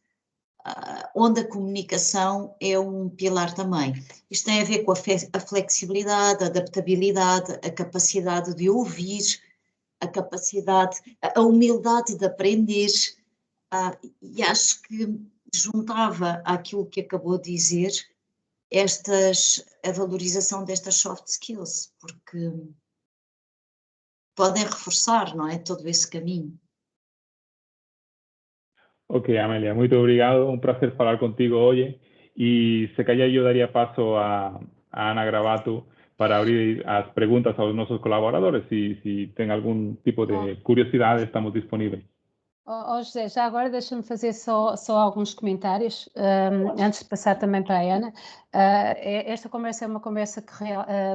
onde a comunicação é um pilar também. Isto tem a ver com a flexibilidade, a adaptabilidade, a capacidade de ouvir, a humildade de aprender, e acho que juntava àquilo que acabou de dizer a valorização destas soft skills, porque podem reforçar, não é, todo esse caminho. Ok, Amélia, muito obrigado. Um prazer falar contigo hoje. E se calhar eu daria passo a Ana Gravato para abrir as perguntas aos nossos colaboradores. Se tem algum tipo de curiosidade, estamos disponíveis. José, já agora deixa-me fazer só alguns comentários, antes de passar também para a Ana. Esta conversa é uma conversa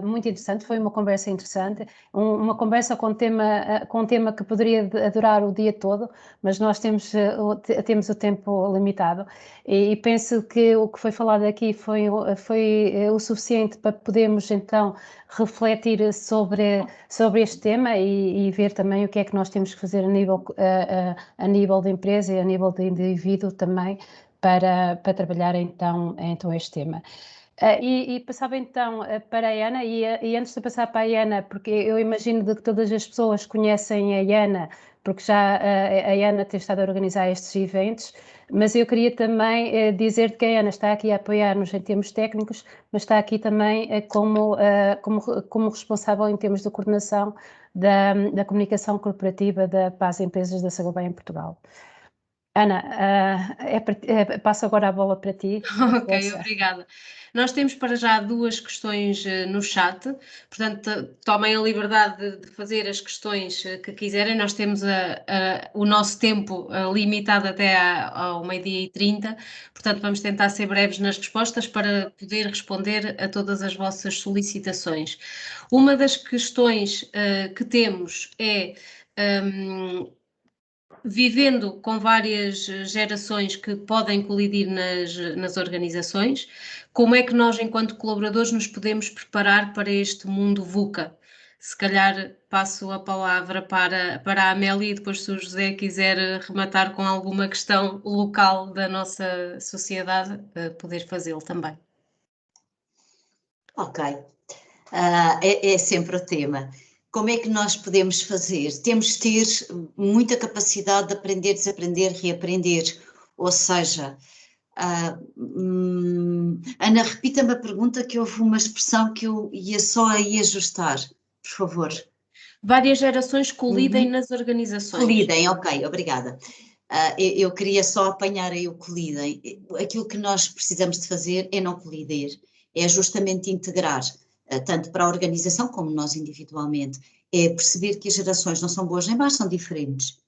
muito interessante, foi uma conversa interessante, uma conversa com um tema que poderia durar o dia todo, mas nós temos o tempo limitado, e penso que o que foi falado aqui foi o suficiente para podermos então refletir sobre este tema e ver também o que é que nós temos que fazer a nível de empresa e a nível de indivíduo também para trabalhar então este tema. E passava então para a Ana, e antes de passar para a Ana, porque eu imagino que todas as pessoas conhecem a Ana, porque já a Ana tem estado a organizar estes eventos, mas eu queria também dizer que a Ana está aqui a apoiar-nos em termos técnicos, mas está aqui também como responsável em termos de coordenação da comunicação corporativa para as empresas da Sagoban em Portugal. Ana, passo agora a bola para ti. Ok, obrigada. Nós temos para já 2 questões no chat, portanto, tomem a liberdade de fazer as questões que quiserem. Nós temos o nosso tempo limitado até ao 12h30, portanto, vamos tentar ser breves nas respostas para poder responder a todas as vossas solicitações. Uma das questões que temos é vivendo com várias gerações que podem colidir nas organizações, como é que nós, enquanto colaboradores, nos podemos preparar para este mundo VUCA? Se calhar passo a palavra para a Amélia e depois, se o José quiser rematar com alguma questão local da nossa sociedade, poder fazê-lo também. Ok, é sempre o tema. Como é que nós podemos fazer? Temos de ter muita capacidade de aprender, desaprender, reaprender. Ou seja, Ana, repita-me a pergunta, que houve uma expressão que eu ia só aí ajustar, por favor. Várias gerações colidem nas organizações. Colidem, ok, obrigada. Eu queria só apanhar aí o colidem. Aquilo que nós precisamos de fazer é não colidir, é justamente integrar, tanto para a organização como nós individualmente, é perceber que as gerações não são boas nem más, são diferentes,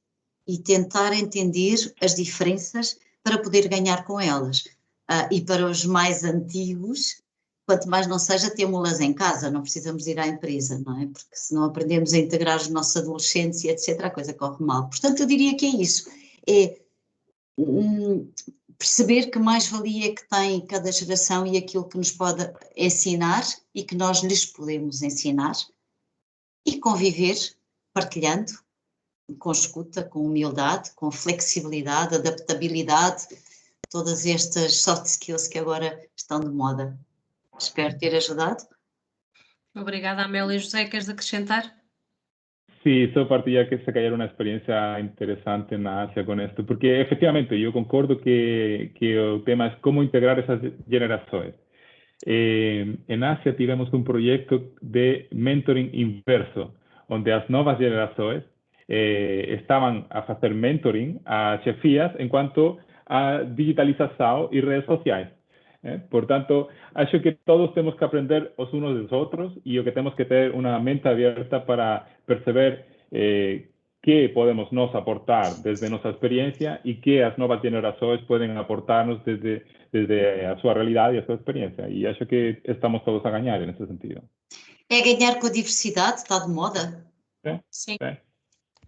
e tentar entender as diferenças para poder ganhar com elas. E para os mais antigos, quanto mais não seja, temos-las em casa, não precisamos ir à empresa, não é? Porque se não aprendemos a integrar os nossos adolescentes e etc., a coisa corre mal. Portanto, eu diria que é isso, é perceber que mais-valia é que tem cada geração e aquilo que nos pode ensinar e que nós lhes podemos ensinar, e conviver partilhando, com escuta, com humildade, com flexibilidade, adaptabilidade, todas estas soft skills que agora estão de moda. Espero ter ajudado. Obrigada, Amélia. José, queres acrescentar? Sí, solo partillar que se cayera una experiencia interesante en Asia con esto, porque efectivamente yo concordo que el tema es cómo integrar esas generaciones. En Asia tivemos un proyecto de mentoring inverso, donde las nuevas generaciones estaban a hacer mentoring a chefías en cuanto a digitalización y redes sociales. Por tanto, acho que todos tenemos que aprender los unos de los otros y lo que tenemos que tener una mente abierta para perceber qué podemos nos aportar desde nuestra experiencia y qué las nuevas generaciones pueden aportarnos desde a su realidad y a su experiencia. Y acho que estamos todos a ganar en ese sentido. É ganhar com a diversidade, está de moda? Sim.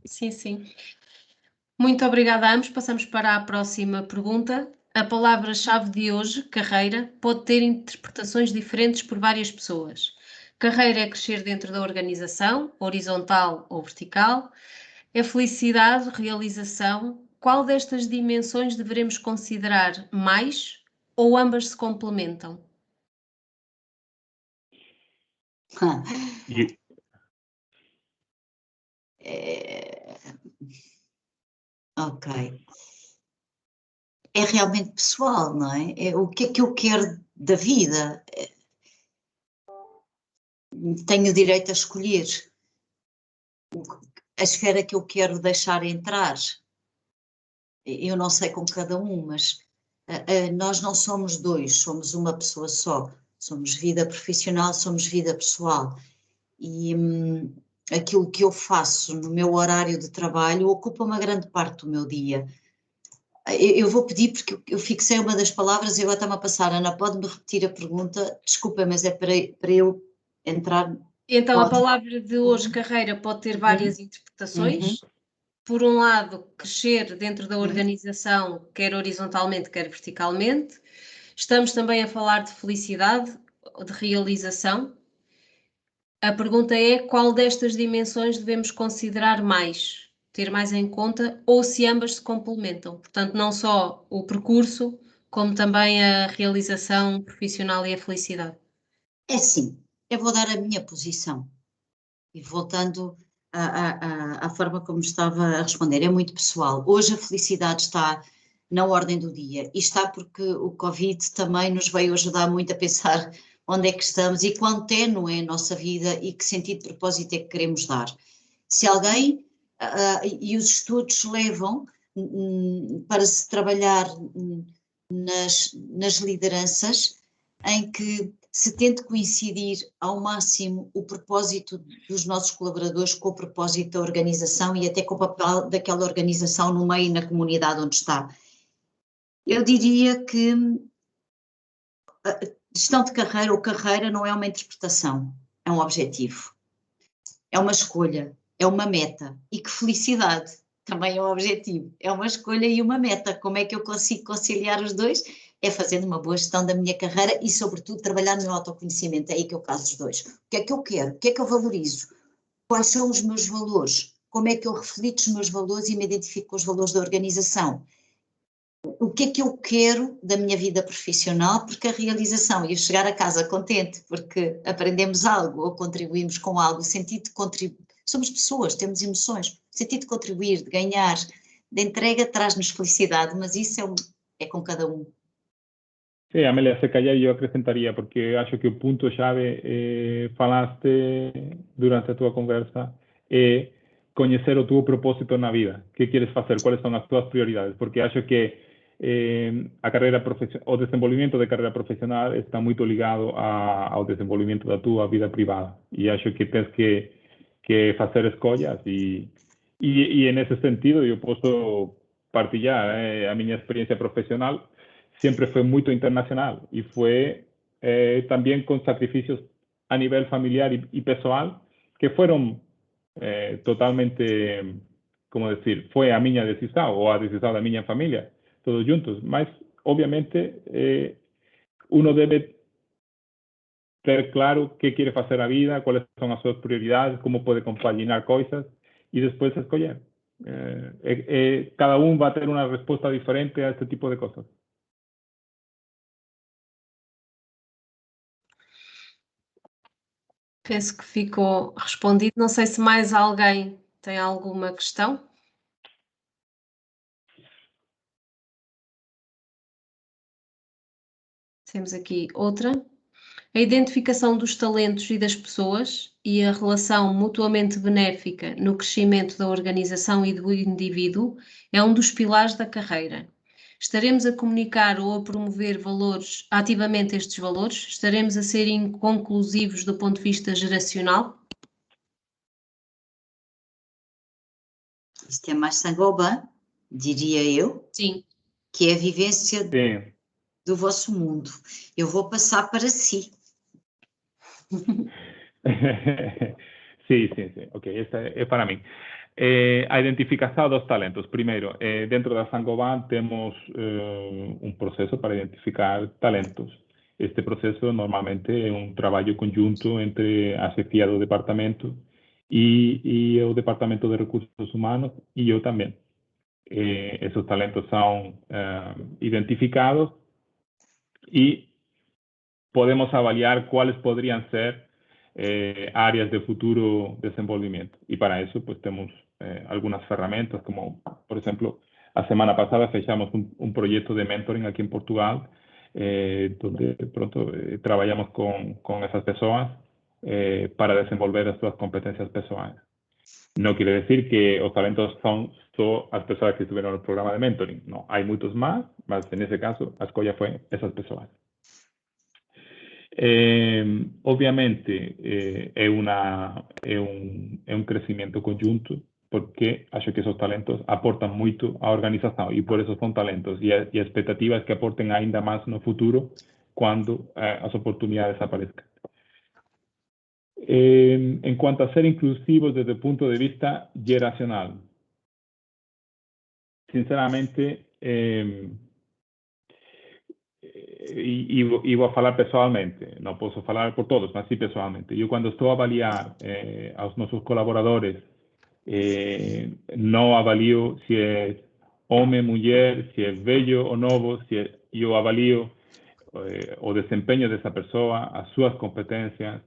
Sim, sim. Muito obrigada a ambos. Passamos para a próxima pergunta. A palavra-chave de hoje, carreira, pode ter interpretações diferentes por várias pessoas. Carreira é crescer dentro da organização, horizontal ou vertical. É felicidade, realização. Qual destas dimensões devemos considerar mais ou ambas se complementam? Ok. É realmente pessoal, não é? O que é que eu quero da vida? Tenho o direito a escolher a esfera que eu quero deixar entrar. Eu não sei com cada um, mas nós não somos dois, somos uma pessoa só. Somos vida profissional, somos vida pessoal. E aquilo que eu faço no meu horário de trabalho ocupa uma grande parte do meu dia. Eu vou pedir, porque eu fixei uma das palavras e agora está-me a passar. Ana, pode-me repetir a pergunta? Desculpa, mas é para eu entrar... Então, a palavra de hoje, carreira, pode ter várias interpretações. Por um lado, crescer dentro da organização, quer horizontalmente, quer verticalmente. Estamos também a falar de felicidade, de realização. A pergunta é qual destas dimensões devemos considerar mais, ter mais em conta, ou se ambas se complementam. Portanto, não só o percurso, como também a realização profissional e a felicidade. É sim, eu vou dar a minha posição. E voltando à forma como estava a responder, é muito pessoal. Hoje a felicidade está na ordem do dia e está porque o Covid também nos veio ajudar muito a pensar onde é que estamos e quão ténue é a nossa vida e que sentido de propósito é que queremos dar. Se alguém, e os estudos levam para se trabalhar nas lideranças, em que se tente coincidir ao máximo o propósito dos nossos colaboradores com o propósito da organização e até com o papel daquela organização no meio e na comunidade onde está. Eu diria que a gestão de carreira ou carreira não é uma interpretação, é um objetivo, é uma escolha, é uma meta. E que felicidade também é um objetivo, é uma escolha e uma meta. Como é que eu consigo conciliar os dois? É fazendo uma boa gestão da minha carreira e, sobretudo, trabalhar no meu autoconhecimento. É aí que eu caso os dois. O que é que eu quero? O que é que eu valorizo? Quais são os meus valores? Como é que eu reflito os meus valores e me identifico com os valores da organização? O que é que eu quero da minha vida profissional? Porque a realização e o chegar a casa contente porque aprendemos algo ou contribuímos com algo, o sentido de contribuir. Somos pessoas, temos emoções. O sentido de contribuir, de ganhar, de entrega traz-nos felicidade, mas isso é com cada um. Sí, Amelia, se calla yo acrescentaría, porque acho que o punto chave falaste durante a tua conversa é coñecer o teu propósito na vida, que queres facer, cuáles son as tuas prioridades, porque acho que a carreira o desenvolvimento de carreira profesional está muito ligado ao desenvolvimento da tua vida privada, e acho que tens que facer escollas, e nesse sentido eu posso partilhar a minha experiência profissional. Siempre fue muy internacional y fue también con sacrificios a nivel familiar y personal que fueron totalmente, como decir, fue a miña decisión o a decisión da miña familia, todos juntos. Mas, obviamente, uno debe ter claro qué quiere hacer a vida, cuáles son as súas prioridades, cómo puede compaginar cosas y después escoger. Cada uno va a tener una respuesta diferente a este tipo de cosas. Penso que ficou respondido. Não sei se mais alguém tem alguma questão. Temos aqui outra. A identificação dos talentos e das pessoas e a relação mutuamente benéfica no crescimento da organização e do indivíduo é um dos pilares da carreira. Estaremos a comunicar ou a promover ativamente estes valores? Estaremos a ser inconclusivos do ponto de vista geracional? Isto é mais Saint-Gobain, diria eu. Sim. Que é a vivência Sim. do vosso mundo. Eu vou passar para si. Sí. Ok, esta é para mim. A identificação dos talentos. Primeiro, dentro da Saint-Gobain temos um processo para identificar talentos. Este processo normalmente é um trabalho conjunto entre a chefia do departamento e o departamento de recursos humanos e eu também. Esses talentos são identificados e podemos avaliar quais poderiam ser áreas de futuro desenvolvimento. E para isso, pues temos algumas ferramentas, como, por exemplo, a semana passada fechamos um projeto de mentoring aqui em Portugal, onde pronto trabalhamos com essas pessoas para desenvolver as suas competências pessoais. Não quer dizer que os talentos são só as pessoas que estiveram no programa de mentoring. Não, há muitos mais, mas nesse caso a escolha foi essas pessoas. Obviamente é um crescimento conjunto, porque acho que esos talentos aportan muito à organização e por eso são talentos e a expectativa é que aportem ainda mais no futuro quando as oportunidades aparezcan. En cuanto a ser inclusivos desde el punto de vista generacional, sinceramente, e vou falar pessoalmente, não posso falar por todos, mas sim pessoalmente. Eu, quando estou a avaliar aos nossos colaboradores, não avalio se é homem, mulher, se é velho ou novo, eu avalio o desempenho dessa pessoa, as suas competências,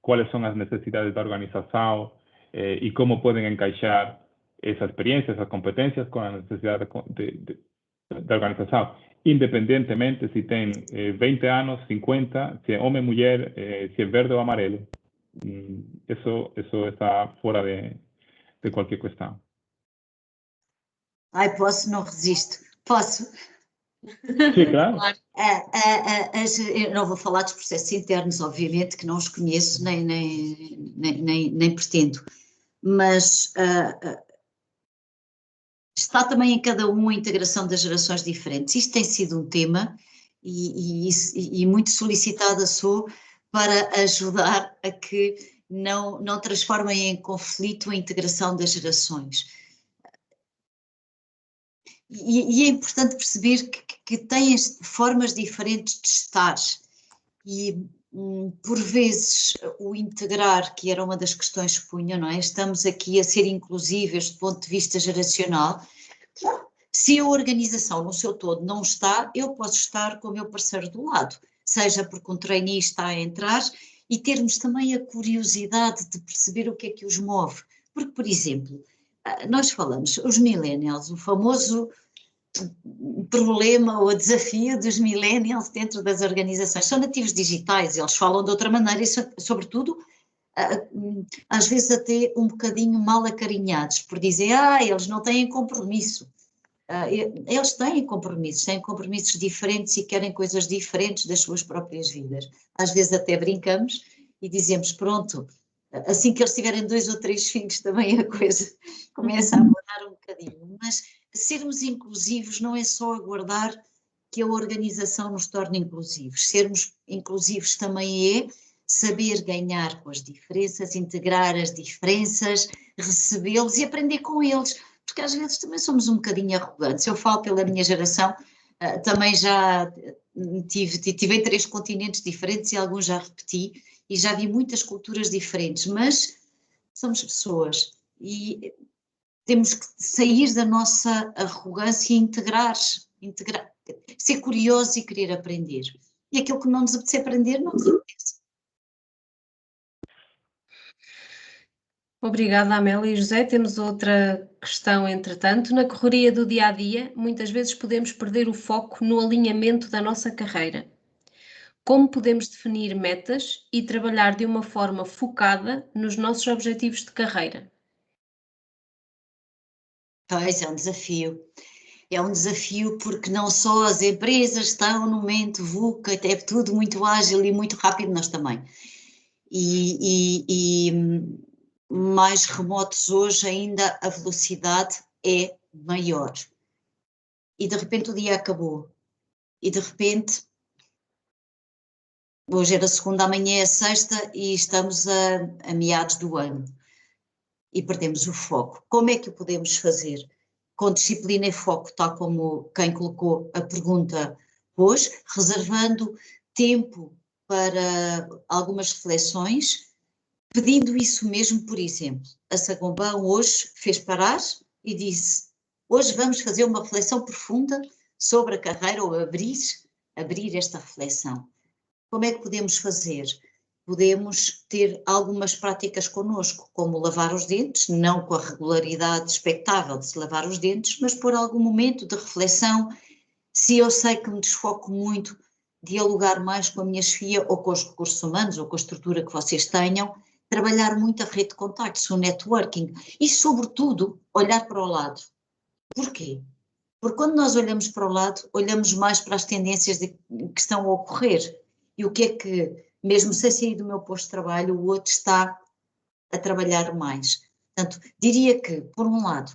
cuáles son las necesidades da organización y cómo pueden encaixar esa experiencia, esas competencias con las necesidades da organización, independientemente si tienen 20 años, 50, si es hombre, mujer, si es verde o amarelo. Eso está fuera de cualquier cuestión. Ai, posso, não resisto. Posso? Sim, claro. Eu não vou falar dos processos internos, obviamente, que não os conheço nem pretendo, mas está também em cada um a integração das gerações diferentes. Isto tem sido um tema e muito solicitada sou para ajudar a que não transformem em conflito a integração das gerações. E é importante perceber que têm formas diferentes de estar e, por vezes, o integrar, que era uma das questões que punham, não é? Estamos aqui a ser inclusivos do ponto de vista geracional. Se a organização no seu todo não está, eu posso estar com o meu parceiro do lado, seja porque um trainee está a entrar e termos também a curiosidade de perceber o que é que os move. Porque, por exemplo, nós falamos, os millennials, o famoso problema ou desafio dos millennials dentro das organizações, são nativos digitais, eles falam de outra maneira e, sobretudo, às vezes até um bocadinho mal acarinhados, por dizer, eles não têm compromisso. Eles têm compromissos diferentes e querem coisas diferentes das suas próprias vidas. Às vezes até brincamos e dizemos, pronto, assim que eles tiverem 2 ou 3 filhos também a coisa começa a mudar um bocadinho. Mas sermos inclusivos não é só aguardar que a organização nos torne inclusivos. Sermos inclusivos também é saber ganhar com as diferenças, integrar as diferenças, recebê-los e aprender com eles. Porque às vezes também somos um bocadinho arrogantes. Eu falo pela minha geração, também já tive em 3 continentes diferentes e alguns já repeti, e já vi muitas culturas diferentes, mas somos pessoas e temos que sair da nossa arrogância e integrar, ser curioso e querer aprender. E aquilo que não nos apetece aprender, não nos apetece. Obrigada, Amélia e José. Temos outra questão, entretanto. Na correria do dia-a-dia, muitas vezes podemos perder o foco no alinhamento da nossa carreira. Como podemos definir metas e trabalhar de uma forma focada nos nossos objetivos de carreira? Pois, é um desafio. É um desafio porque não só as empresas estão no momento VUCA, é tudo muito ágil e muito rápido, nós também. E mais remotos hoje ainda a velocidade é maior. E de repente o dia acabou. E de repente, hoje era segunda, amanhã é sexta e estamos a meados do ano. E perdemos o foco. Como é que o podemos fazer? Com disciplina e foco, tal como quem colocou a pergunta hoje, reservando tempo para algumas reflexões, pedindo isso mesmo, por exemplo. A Sagombão hoje fez parar e disse, hoje vamos fazer uma reflexão profunda sobre a carreira ou abrir esta reflexão. Como é que podemos fazer? Podemos ter algumas práticas connosco, como lavar os dentes, não com a regularidade expectável de se lavar os dentes, mas por algum momento de reflexão, se eu sei que me desfoco muito, dialogar mais com a minha chefia ou com os recursos humanos ou com a estrutura que vocês tenham, trabalhar muito a rede de contactos, o networking e, sobretudo, olhar para o lado. Porquê? Porque quando nós olhamos para o lado, olhamos mais para as tendências que estão a ocorrer. e o que é que, mesmo sem sair do meu posto de trabalho, o outro está a trabalhar mais. Portanto, diria que, por um lado,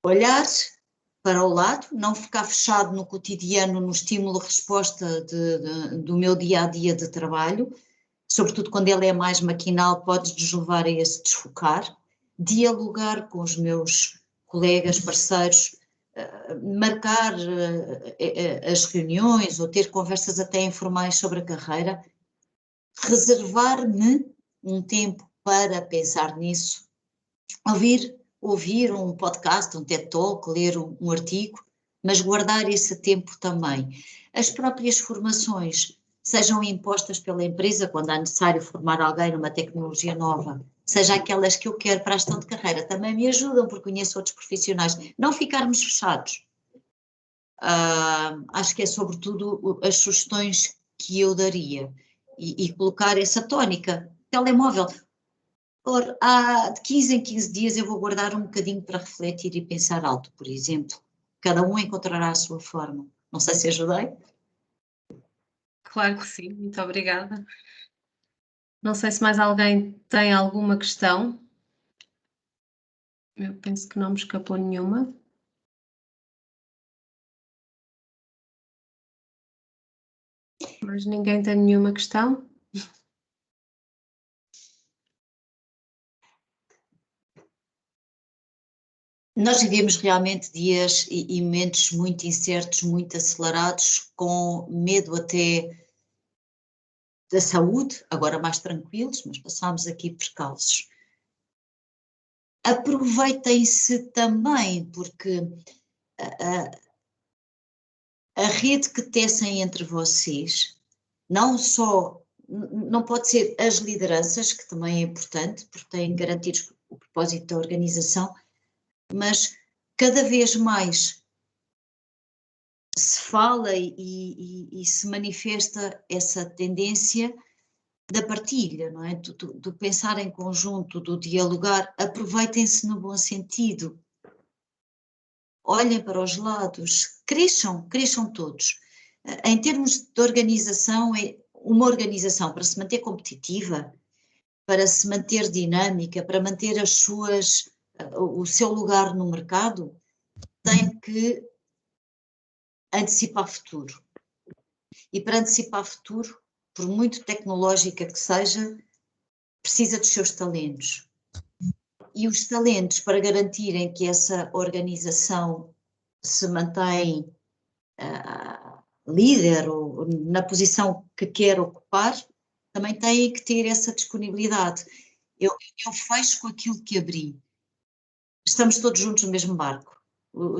olhar para o lado, não ficar fechado no cotidiano, no estímulo-resposta do meu dia-a-dia de trabalho, sobretudo quando ele é mais maquinal, pode-nos levar a esse desfocar, dialogar com os meus colegas, parceiros, marcar as reuniões ou ter conversas até informais sobre a carreira, reservar-me um tempo para pensar nisso, ouvir um podcast, um TED Talk, ler um artigo, mas guardar esse tempo também. As próprias formações, sejam impostas pela empresa quando é necessário formar alguém numa tecnologia nova, seja aquelas que eu quero para a gestão de carreira, também me ajudam porque conheço outros profissionais. Não ficarmos fechados. Acho que é sobretudo as sugestões que eu daria e colocar essa tónica. Telemóvel. Ora, de 15 em 15 dias eu vou guardar um bocadinho para refletir e pensar alto, por exemplo. Cada um encontrará a sua forma. Não sei se ajudei. Claro que sim, muito obrigada. Não sei se mais alguém tem alguma questão. Eu penso que não me escapou nenhuma. Mas ninguém tem nenhuma questão? Nós vivemos realmente dias e momentos muito incertos, muito acelerados, com medo até da saúde, agora mais tranquilos, mas passámos aqui percalços. Aproveitem-se também, porque a rede que tecem entre vocês, não pode ser as lideranças, que também é importante, porque têm garantido o propósito da organização, mas cada vez mais se fala e se manifesta essa tendência da partilha, não é? Do pensar em conjunto, do dialogar. Aproveitem-se no bom sentido. Olhem para os lados, cresçam todos. Em termos de organização, uma organização para se manter competitiva, para se manter dinâmica, para manter o seu lugar no mercado, tem que antecipar futuro. E para antecipar futuro, por muito tecnológica que seja, precisa dos seus talentos. E os talentos, para garantirem que essa organização se mantém líder ou na posição que quer ocupar, também têm que ter essa disponibilidade. Eu fecho com aquilo que abri. Estamos todos juntos no mesmo barco.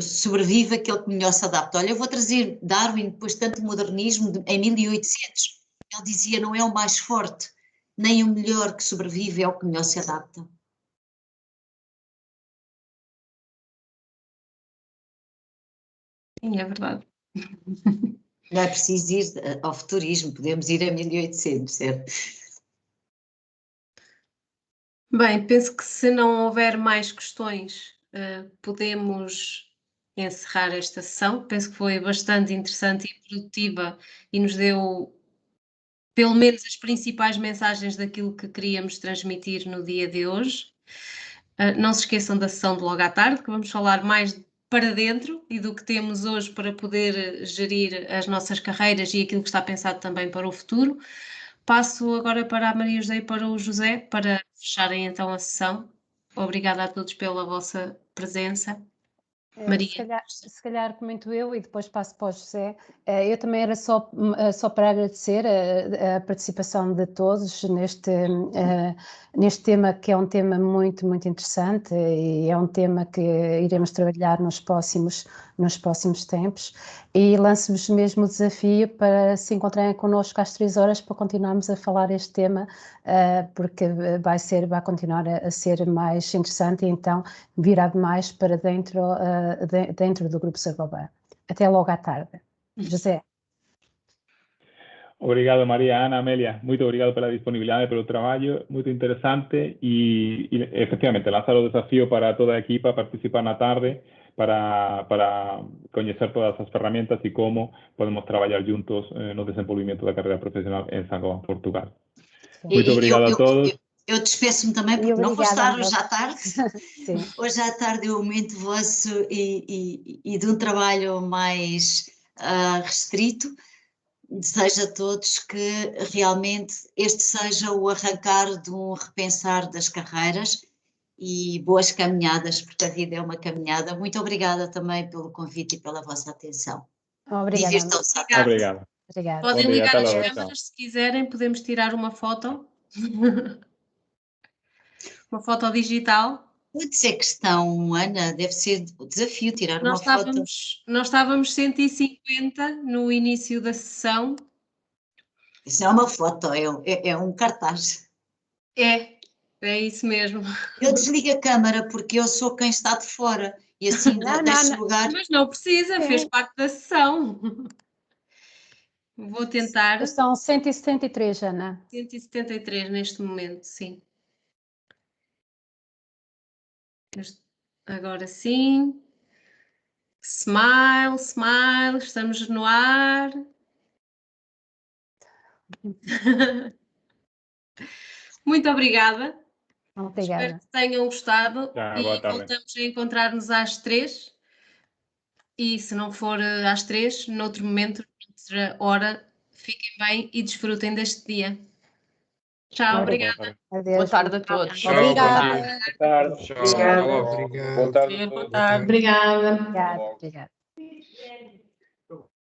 Sobrevive aquele que melhor se adapta. Olha, eu vou trazer Darwin, depois de tanto modernismo, em 1800. Ele dizia, não é o mais forte, nem o melhor que sobrevive, é o que melhor se adapta. Sim, é verdade. Não é preciso ir ao futurismo, podemos ir a 1800, certo? Bem, penso que se não houver mais questões, podemos encerrar esta sessão. Penso que foi bastante interessante e produtiva e nos deu pelo menos as principais mensagens daquilo que queríamos transmitir no dia de hoje. Não se esqueçam da sessão de logo à tarde, que vamos falar mais para dentro e do que temos hoje para poder gerir as nossas carreiras e aquilo que está pensado também para o futuro. Passo agora para a Maria José e para o José para fecharem então a sessão. Obrigada a todos pela vossa presença. Maria. Se calhar comento eu e depois passo para o José. Eu também era só para agradecer a participação de todos neste tema, que é um tema muito, muito interessante e é um tema que iremos trabalhar nos próximos tempos, e lanço-vos mesmo o desafio para se encontrarem connosco às 3 horas para continuarmos a falar este tema, porque vai continuar a ser mais interessante e então virado mais para dentro do Grupo Sagoban. Até logo à tarde. José. Obrigado, María, Ana, Amelia. Muito obrigado pela disponibilidade, pelo trabalho, muito interessante e efectivamente lançar o desafio para toda a equipa a participar na tarde para conocer todas esas ferramentas y cómo podemos trabajar juntos no desenvolvimento da carreira profissional em Saint-Gobain, Portugal. Muito obrigado a todos. Eu despeço-me também, porque não vou estar hoje à tarde. Hoje à tarde é um momento vosso e de um trabalho mais restrito. Desejo a todos que realmente este seja o arrancar de um repensar das carreiras e boas caminhadas, porque a vida é uma caminhada. Muito obrigada também pelo convite e pela vossa atenção. Obrigada. Divirtam-se à tarde. Obrigado. Obrigada. Podem ligar as câmaras se quiserem, podemos tirar uma foto. Uma foto digital. Pode ser questão, Ana, deve ser o desafio tirar uma foto. Nós estávamos 150 no início da sessão. Isso não é uma foto, é um cartaz. É isso mesmo. Eu desligo a câmara porque eu sou quem está de fora e assim deixo lugar. Mas não precisa, fez parte da sessão. Vou tentar. São 173, Ana. 173 neste momento, sim. Agora sim. Smile, smile, estamos no ar. Muito obrigada. Obrigada. Espero que tenham gostado e voltamos a encontrar-nos às 3. E se não for às 3, noutro momento, noutra hora, fiquem bem e desfrutem deste dia. Tchau, obrigada. Adeus. Boa tarde a todos. Obrigada. Boa tarde. Tchau. Obrigado. Boa tarde. Boa tarde. Obrigada. Obrigada.